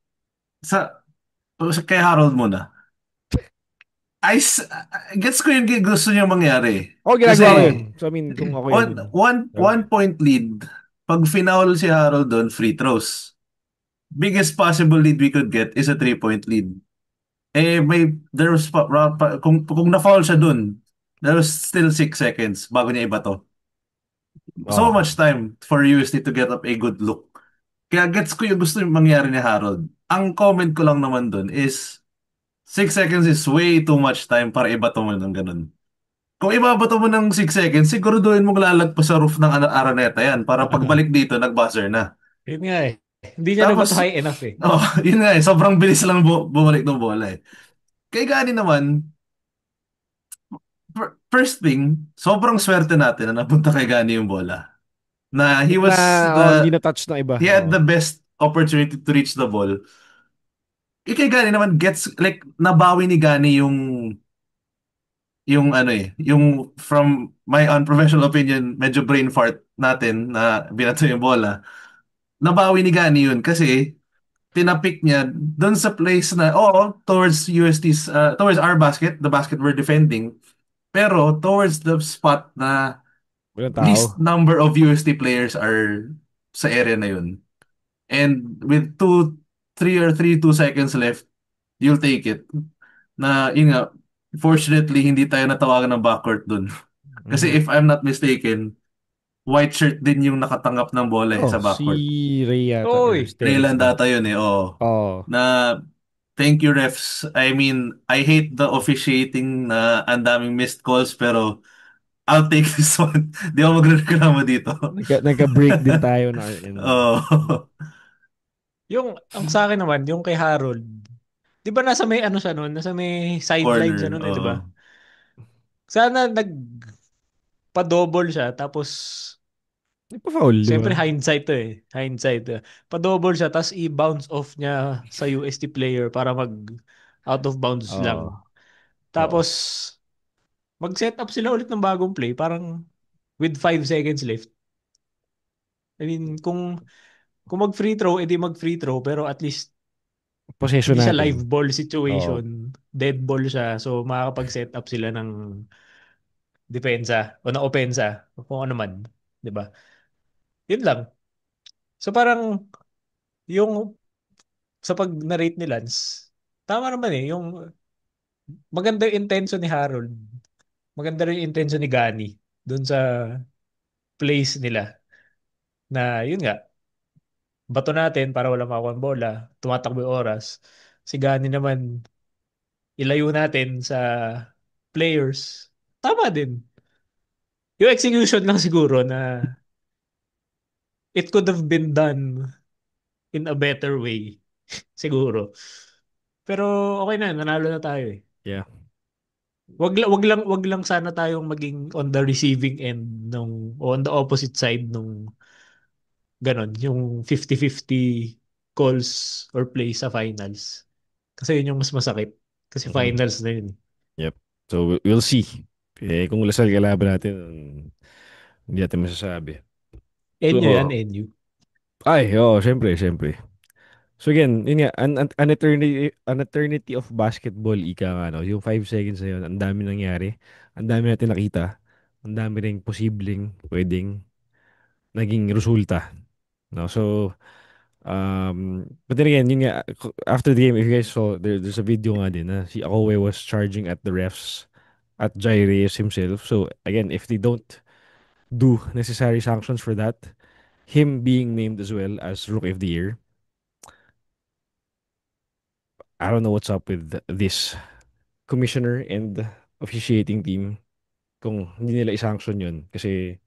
sa, kay Harold muna. Gets ko yung gusto niyo mangyari. Ako ginagawa ko Kasi, yun. So I mean, kung ako yun. one point lead, pag foul si Harold doon, free throws. Biggest possible lead we could get is a 3-point lead. There was kung na-foul siya doon, there was still 6 seconds bago niya ibato. So Oh. much time for UST to get up a good look. Kaya gets ko yung gusto yung mangyari ni Harold. Ang comment ko lang naman doon is 6 seconds is way too much time para ibato mo ng ganun. Kung ibabato mo ng 6 seconds, siguro doon mong lalagpas sa roof ng Araneta yan para pagbalik dito, nag-buzzer na. Yun nga eh. Hindi niya naman Tapos, high enough eh. oh, yun nga eh, sobrang bilis lang bumalik ng bola eh. Kay Gani naman, first thing, sobrang swerte natin na napunta kay Gani yung bola. Na Na hindi na touch ng iba. he had the best opportunity to reach the ball. Kay Gani naman like, nabawi ni Gani yung ano eh, yung from my unprofessional opinion, medyo brain fart natin na binato yung bola. Nabawi ni Gani yun kasi tinapik niya doon sa place na, oo, towards towards our basket, the basket we're defending, pero towards the spot na Walang least tao. number of UST players are sa area na yun. And with 2 seconds left, you'll take it. Na, yun nga, fortunately, hindi tayo natawagan ng backcourt dun. Kasi Mhm. if I'm not mistaken, white shirt din yung nakatanggap ng bola eh, Oh, sa backcourt. si Ray yata or Oy! Sterling Raylan ba? data yun eh, oo. Oh. Na, thank you refs. I mean, I hate the officiating na ang daming missed calls, pero I'll take this one. Di ako magreklamo dito. Nagka-break din tayo na. Oo. Ang sa akin naman, yung kay Harold, di ba nasa may ano siya nun? Nasa may sideline siya Corner, nun eh, di oo. ba? Sana nagpa-double siya, tapos, Hindi pa foul, di ba? siyempre hindsight to eh. Hindsight. Pa-double siya, tapos i-bounce off niya sa UST player para out of bounds Oo. lang. Oo. Tapos, mag-set up sila ulit ng bagong play, parang with 5 seconds left. I mean, kung mag-free throw, edi mag-free throw, pero at least Possession hindi siya natin. live ball Oo. situation. Dead ball siya. So, makakapag-set up sila ng depensa o ng opensa. O kung ano man. 'Di ba? Yun lang. So, parang yung sa pag-narrate ni Lance, tama naman eh. Yung maganda yung intention ni Harold. Maganda rin yung intention ni Gani dun sa place nila. Na yun nga, bato natin para wala makuha ang bola. Tumatakbo yung oras. Si Gani naman, ilayo natin sa players. Tama din. Yung execution lang siguro na it could have been done in a better way. Siguro. Pero okay na, nanalo na tayo eh. Yeah. Wag lang sana tayong maging on the receiving end o on the opposite side nung ganon, yung 50-50 calls or plays sa finals. Kasi yun yung mas masakit. Kasi Mhm. finals na yun. Yep. So, we'll see. Eh, kung Lasal kalaban natin, hindi natin masasabi. NU yan, So, NU. ay, oo, syempre, syempre. So again, yun nga, an eternity of basketball, ika nga, no? Yung 5 seconds na yun, ang dami nangyari. Ang dami natin nakita. Ang dami rin posibleng, pwedeng, naging resulta. No? So, but then again, yun nga, after the game, if you guys saw, there's a video nga din na si Akowe was charging at the refs, at Jai Reyes himself. So again, if they don't do necessary sanctions for that, him being named as well as Rookie of the Year, I don't know what's up with this commissioner and officiating team kung hindi nila isanction yun kasi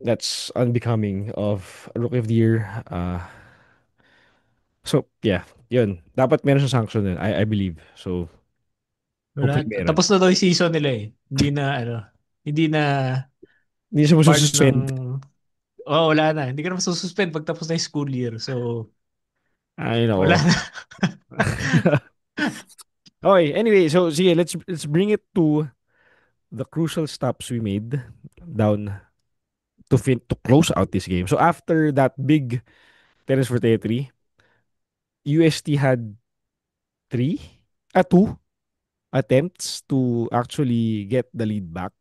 that's unbecoming of a Rookie of the Year. So, yeah, yun. Dapat meron sa sanction yun, I believe. So, Wala. hopefully meron. Tapos na daw yung season nila eh. Hindi na Hindi siya part ng, masususpend. wala na. Hindi ka na masususpend pag tapos na yung school year. So, Ay, wala nako. na. Okay, anyway, so sige, let's bring it to the crucial stops we made down to close out this game. So after that big tennis for 3, UST had three, two attempts to actually get the lead back.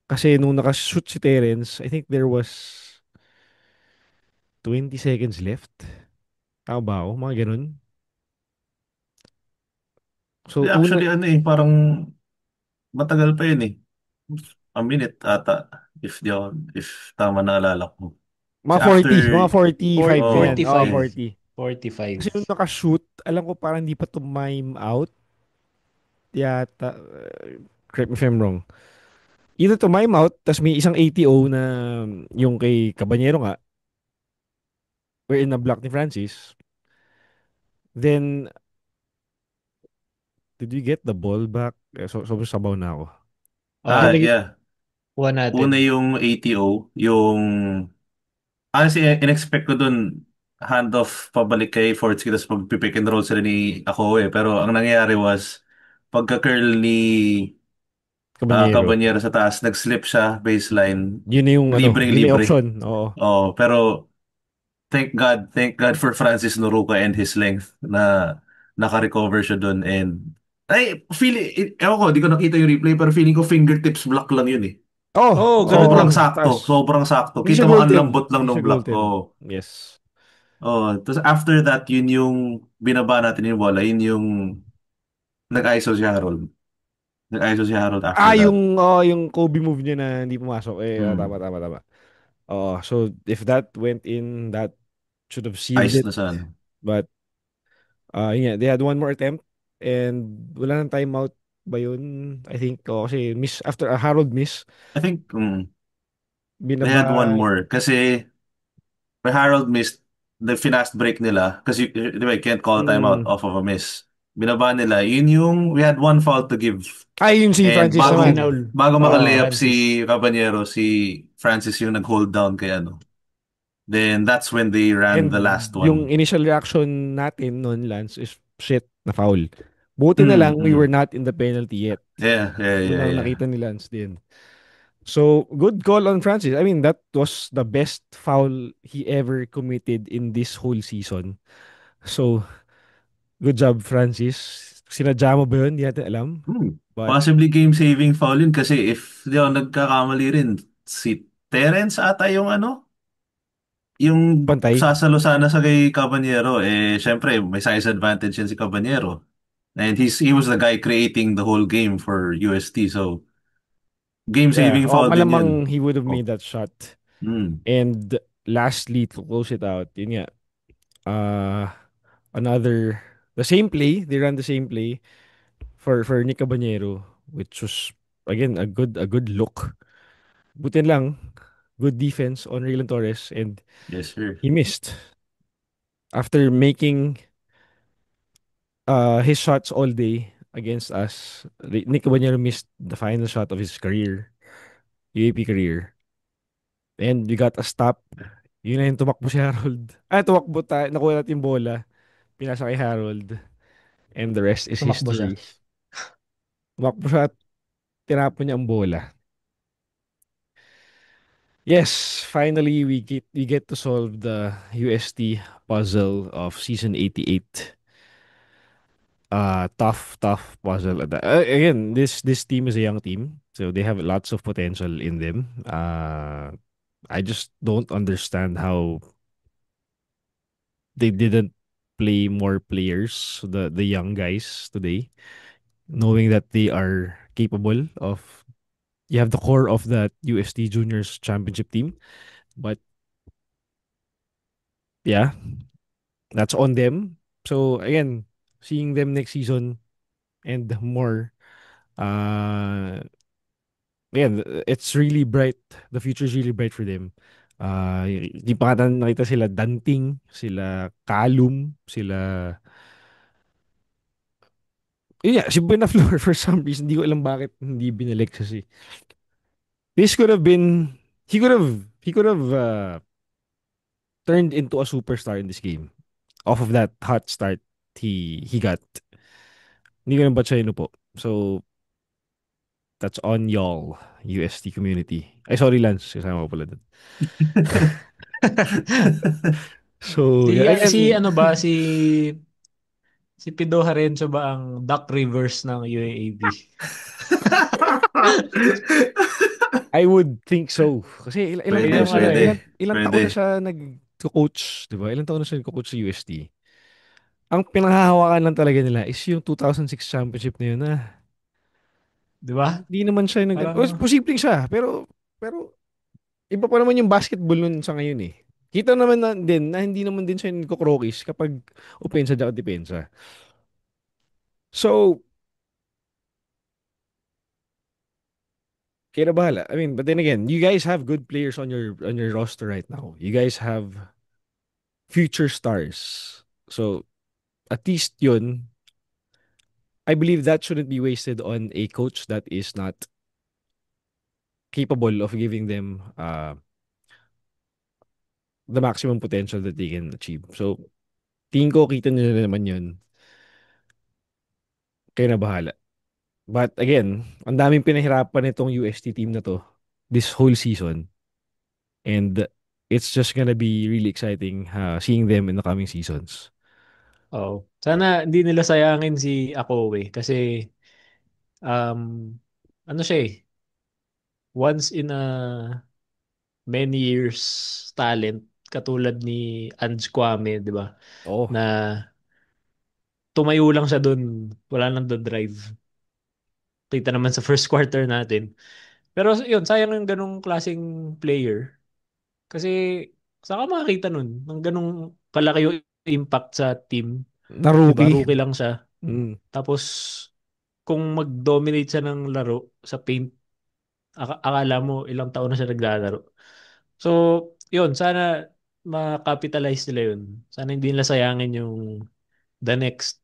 Kasi nung nakashoot si Terence, I think there was 20 seconds left. Tama ba ako? Mga ganun. So, una, Actually, ano eh, parang matagal pa yun eh. A minute ata, if tama na alala ko. Kasi mga after, 40, mga 45, ganyan. oh, Oo, 45. yes. 40. Kasi 45. nung nakashoot, alam ko parang hindi pa to mime out yata. Correct me if I'm wrong. Either to mime out, tas may isang ATO na yung kay Caballero nga, wherein na block ni Francis. Then, did we get the ball back? So sabaw na ako. So, Oh, Yeah. kuha Una natin. yung ATO, yung honestly, in-expect ko dun handoff pabalik kay Fortsky tapos pag-pick and roll sila ni ako eh. Pero ang nangyari was pagka-curl ni Caballero. Cabanero sa taas, nag-slip siya baseline. Yun na yung ano, yun na yung Libreng-libre. option. Oo. Oh, pero thank God for Francis Noruka and his length na naka-recover siya dun and ewan ko, di ko nakita yung replay pero feeling ko fingertips block lang yun eh. Oh, Oh, ganun oo. Sobrang din. sakto, Tas, sobrang sakto. hindi Kita siya mo ang goaltend. lambot lang Hindi ng siya block. goaltend. Oh. Yes. Oh, tapos after that, yun yung binaba natin yung bola, yun yung nag-ISO si Harold. Nag-ISO si Harold after that. Yung Kobe move niya na hindi pumasok. Tama, Hmm. tama, tama. Oo, so if that went in, that should have sealed Ice it. na sana. But, yun nga, they had one more attempt and wala nang timeout ba yun? I think, kasi after a Harold miss, I think they binaba, had one more. Kasi when Harold missed the finast break nila, kasi di ba, you can't call a timeout mm, off of a miss. Binaba nila, yun yung, we had one foul to give. yun si And Francis Oh, naman. finaul. bago Si Oo. maka-layup Francis. si Caballero, si Francis yung nag-hold down kay ano. Then that's when they ran the And last yung one. initial reaction natin noon, Lance, is shit, na foul. Buti na lang, Mm, we were mm. not in the penalty yet. Yeah, yeah, Yun yeah, ang yeah. nakita ni Lance din. So, good call on Francis. I mean, that was the best foul he ever committed in this whole season. So, good job, Francis. Sinadya mo ba yun? Hindi natin alam. But, Possibly game-saving foul yun kasi if di ako nagkakamali rin, si Terence ata yung ano, yung pantay. sasalo sana sa kay Caballero, eh, syempre, may size advantage yan si Caballero. And he was the guy creating the whole game for UST. So, Yeah. game-saving Oh, foul din yun. malamang he would have Oh. made that shot. Mm. And lastly, to close it out, yun nga, uh, another, the same play, they ran the same play for Nick Cabanero, which was, again, a good look. Buti lang, good defense on Raylan Torres, and Yes, sir. he missed. After making his shots all day against us, Nick Cabanero missed the final shot of his career, UAP career. And we got a stop. Yun na yung tumakbo si Harold. Tumakbo tayo. Nakuha natin yung bola. pinasa kay Harold, and the rest is Tumakbo siya. history. Tumakbo siya at tinapon niya ang bola. Yes, finally we get to solve the UST puzzle of season 88. Tough puzzle. Again, this team is a young team, so they have lots of potential in them. I just don't understand how they didn't play more players, the young guys today, knowing that they are capable of. You have the core of that UST Juniors Championship team, but yeah, that's on them. So again, seeing them next season and more, uh, again, it's really bright. The future is really bright for them. Di pa nga nakita sila Danting, sila Kalum, sila... Yeah, si Benaflor for some reason, hindi ko alam bakit hindi binalik kasi. This could have been... He could have turned into a superstar in this game off of that hot start he got. Hindi ko na ba't siya po. So, that's on y'all, UST community. Ay, sorry, Lance. Kasama ko pala dun. So, Si, yeah, si again, ano ba, si Pido Harencio ba ang Duck Rivers ng UAAB? I would think so. Kasi ilang Pwede, taon na Yung siya, ano pwede, eh. ilang taon pwede. na siya nag-coach, di ba? Ilang taon na siya nag-coach sa UST. Ang pinanghahawakan lang talaga nila is yung 2006 championship na yun na Di ba? hindi naman siya Parang, posibleng siya, pero iba pa naman yung basketball nun sa ngayon eh. Kita naman na din na hindi naman din siya nagko-krokis kapag opensa at depensa. So, kaya na bahala. I mean, but then again, you guys have good players on your roster right now. You guys have future stars. So, at least yun, I believe that shouldn't be wasted on a coach that is not capable of giving them the maximum potential that they can achieve. So, tingin ko kita nila naman yun. Kaya na bahala. But again, ang daming pinahirapan nitong UST team na to this whole season. And it's just gonna be really exciting seeing them in the coming seasons. oh, sana hindi nila sayangin si Akowe kasi um, ano siya eh, once in a many years talent katulad ni Ange Kwame, di ba? Oh, Na tumayo lang siya doon, wala nang doon drive. Kita naman sa first quarter natin. Pero yun, sayang yung ganong klaseng player. Kasi saan ka makakita nun? Ng ganong kalaki yung impact sa team. na 'Di ba? rookie. Rookie lang siya. Mm. Tapos kung mag-dominate siya ng laro sa paint, akala mo ilang taon na siya naglalaro. So, yun, sana ma-capitalize nila yun. Sana hindi nila sayangin yung the next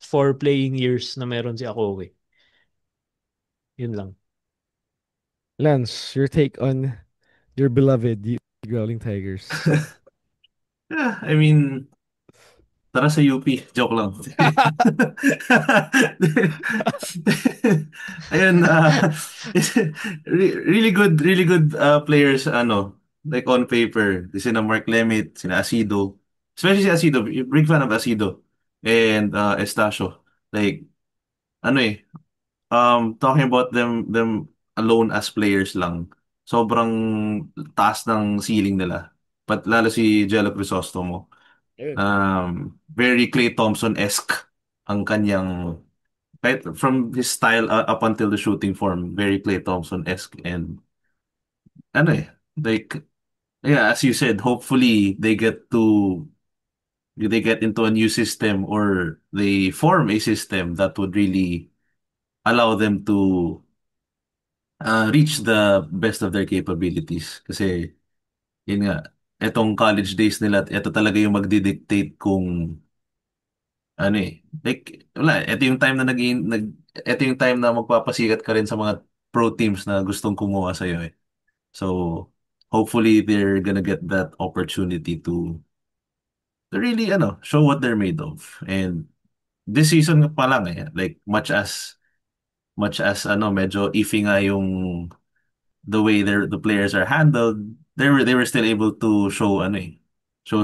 4 playing years na meron si Akowe. Yun lang. Lance, your take on your beloved Growling Tigers. Yeah, I mean, tara sa UP. Joke lang. Ayun, really good players, ano, like on paper. Sina Mark Lemit, sina Asido. Especially si Asido, big fan of Asido. And Estacio. Like, ano eh, talking about them alone as players lang. Sobrang taas ng ceiling nila. But lalo si Jello Crisostomo. Ayun. Very Klay Thompson-esque ang kanyang right from his style up until the shooting form, very Klay Thompson-esque and ano eh, like yeah, as you said, hopefully they get into a new system or they form a system that would really allow them to reach the best of their capabilities kasi yun nga etong college days nila, ito talaga yung magdidictate kung ano eh. Like, wala. Ito yung time na magpapasikat ka rin sa mga pro teams na gustong kumuha sa'yo eh. So, hopefully they're gonna get that opportunity to really show what they're made of. And this season pa lang like much as medyo iffy nga yung the way the players are handled, they were still able to show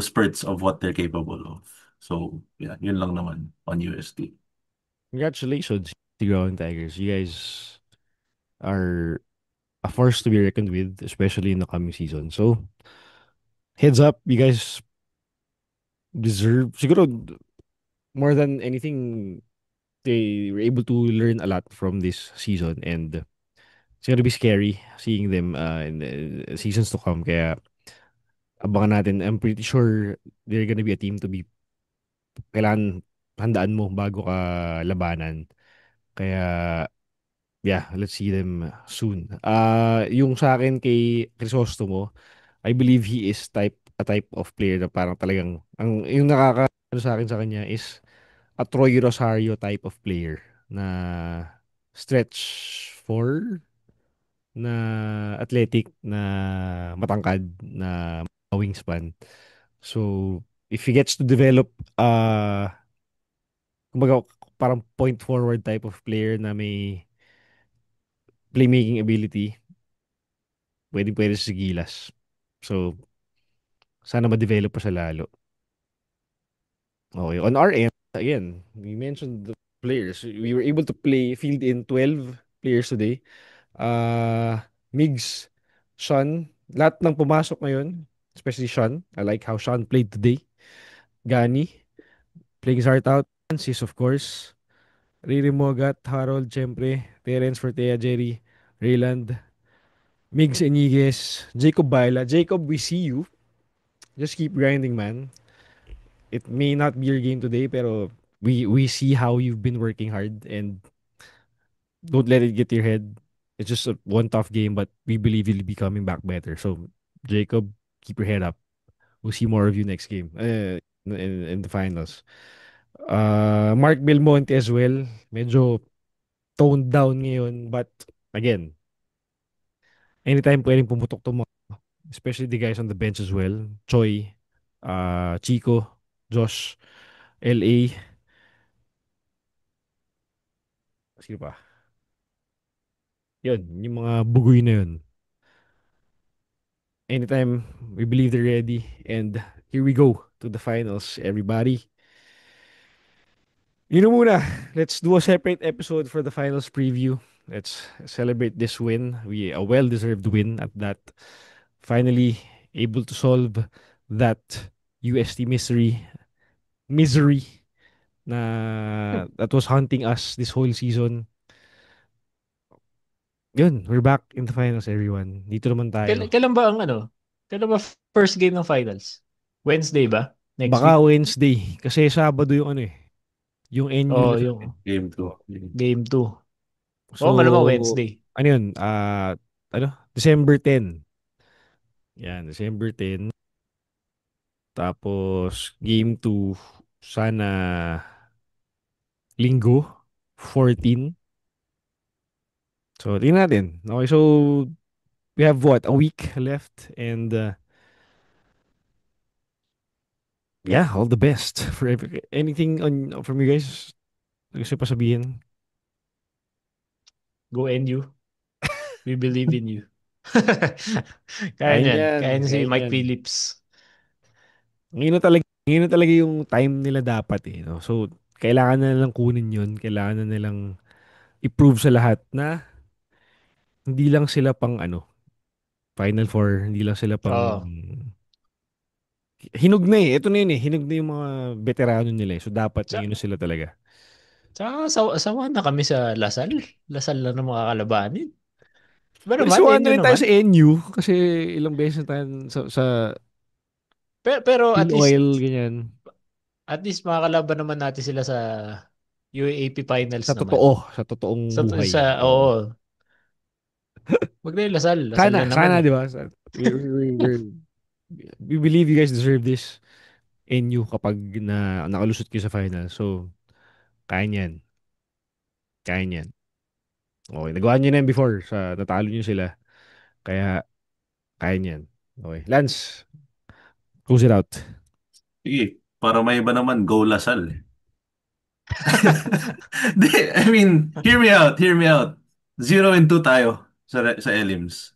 spurts of what they're capable of. So yeah, yun lang naman on UST. Congratulations, Tigrawan Tigers. You guys are a force to be reckoned with, especially in the coming season. So, heads up, you guys deserve, siguro, more than anything, they were able to learn a lot from this season, and it's gonna be scary seeing them in the seasons to come. Kaya, abangan natin. I'm pretty sure they're gonna be a team to be, kailangan handaan mo bago ka labanan. Kaya, yeah, let's see them soon. Yung sa akin kay Crisostomo, I believe he is a type of player na parang talagang yung ano sa akin sa kanya is a Troy Rosario type of player na stretch four, na athletic, na matangkad, na wingspan. So if he gets to develop kumbaga parang point forward type of player na may playmaking ability, pwede sa Gilas. So sana ma-develop pa siya lalo. Okay. On our end, again, we mentioned the players. We were able to field in 12 players today. Migs, Sean, lahat ng pumasok ngayon, especially Sean. I like how Sean played today. Gani, playing his heart out. Francis, of course. Riri Mogat, Harold, syempre. Terence, Fortea, Jerry, Rayland, Migs Eniguez, Jacob Baila. Jacob, we see you. Just keep grinding, man. It may not be your game today, pero we see how you've been working hard, and don't let it get to your head. It's just one tough game, but we believe you'll be coming back better. So, Jacob, keep your head up. We'll see more of you next game, in the finals. Mark Belmonte as well. Medyo toned down ngayon, but again, anytime pwedeng pumutok to mga, especially the guys on the bench as well. Choi, Chico, Josh, LA, sino pa? Yun, yung mga bugoy na yun. Anytime we believe they're ready. And here we go to the finals, everybody. Yun na muna. Let's do a separate episode for the finals preview. Let's celebrate this win. A well-deserved win at that. Finally able to solve that UST misery na that was haunting us this whole season. Yun, we're back in the finals, everyone. Dito naman tayo. Kailan ba Kailan ba first game ng finals? Wednesday ba? Next Baka week? Wednesday. Kasi Sabado yung yung NU Oh, na yung Game 2. game 2. So, Malamang Wednesday. ano yun? December 10. Yan, December 10. Tapos, game 2, sana Linggo, 14. So, tingnan natin. Okay, so, we have what? A week left. And, yeah, all the best for anything from you guys. Gusto pa sabihin? Go NU. We believe in you. Kaya Kaya niyan. yan. Kaya niyan si Kaya Mike yan. Phillips. Ngayon na talaga yung time nila dapat no? So, kailangan na nilang kunin yun. Kailangan na nilang i-prove sa lahat na hindi lang sila pang Final Four, hindi lang sila pang Oo. hinog na Ito na yun Hinog na yung mga veterano nila So, dapat Sa, yun na sila talaga. Tsaka sawa na kami sa Lasal. Lasal na ng mga kalabanin. Diba Pero naman? sawa na NU rin tayo naman. sa NU kasi ilang beses na tayo sa Pero fuel oil, ganyan. at least makakalaban naman natin sila sa UAAP finals naman. Sa totoong buhay. Oo. Wag na yung Lasal. Lasal na naman Sana, eh. di ba? We believe you guys deserve this. NU kapag nakalusot kayo sa final. So, kaya niyan. Kaya niyan. Okay, nagawa niyo na yan before. Natalo niyo sila. Kaya, kaya niyan. Okay. Lance, close it out. Sige, Para may iba naman, go Lasal. Eh. Di, I mean, hear me out, hear me out. 0-2 tayo sa Elims.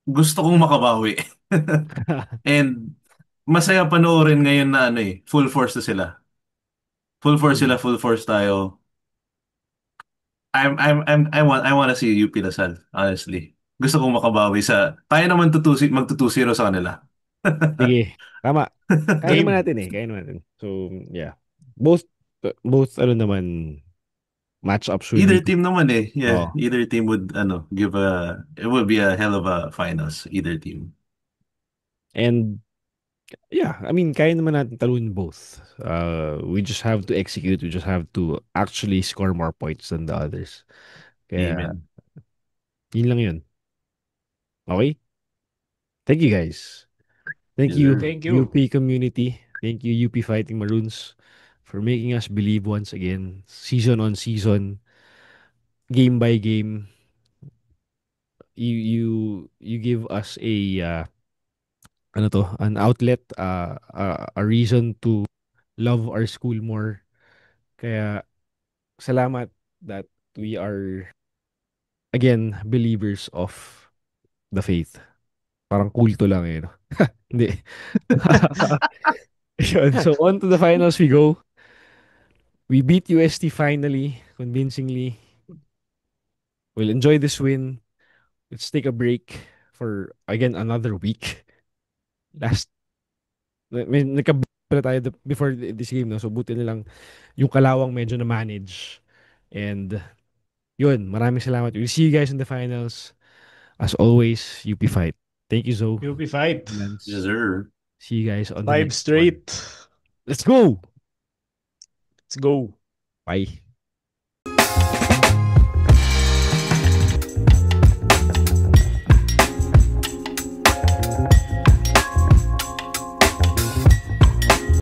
Gusto kong makabawi. And masaya panoorin ngayon na ano eh, full force na sila. Full force sila, Mm. full force tayo. I want to see UP Lasal, honestly. Gusto kong makabawi sa tayo naman magtutusiro sa kanila. Sige, tama. Kaya naman Game. natin eh. Kaya naman natin. So, yeah. Both ano naman, matchups would Either be, team naman eh. Yeah, oh. either team would give it would be a hell of a finals, either team. And, yeah, I mean, kaya naman natin talunin both. We just have to execute. We just have to actually score more points than the others. Kaya, Amen. yun lang yun. Okay? Thank you guys. Thank Yes, you, sir. Thank you. UP community. Thank you, UP Fighting Maroons, for making us believe once again, season on season, game by game. You give us an outlet, a reason to love our school more. Kaya salamat that we are again believers of the faith. Parang kulto lang eh, no? Hindi. Yun. So on to the finals we go. We beat UST finally, convincingly. We'll enjoy this win. Let's take a break for again another week. Last may pala tayo before this game, no? So buti na lang yung Kalawang medyo na manage. And yun, maraming salamat. We'll see you guys in the finals. As always, UP fight. Thank you, Zo. UP fight. Yes, Lance. sir. See you guys on the 5 next one. straight. Let's go. Let's go. Bye.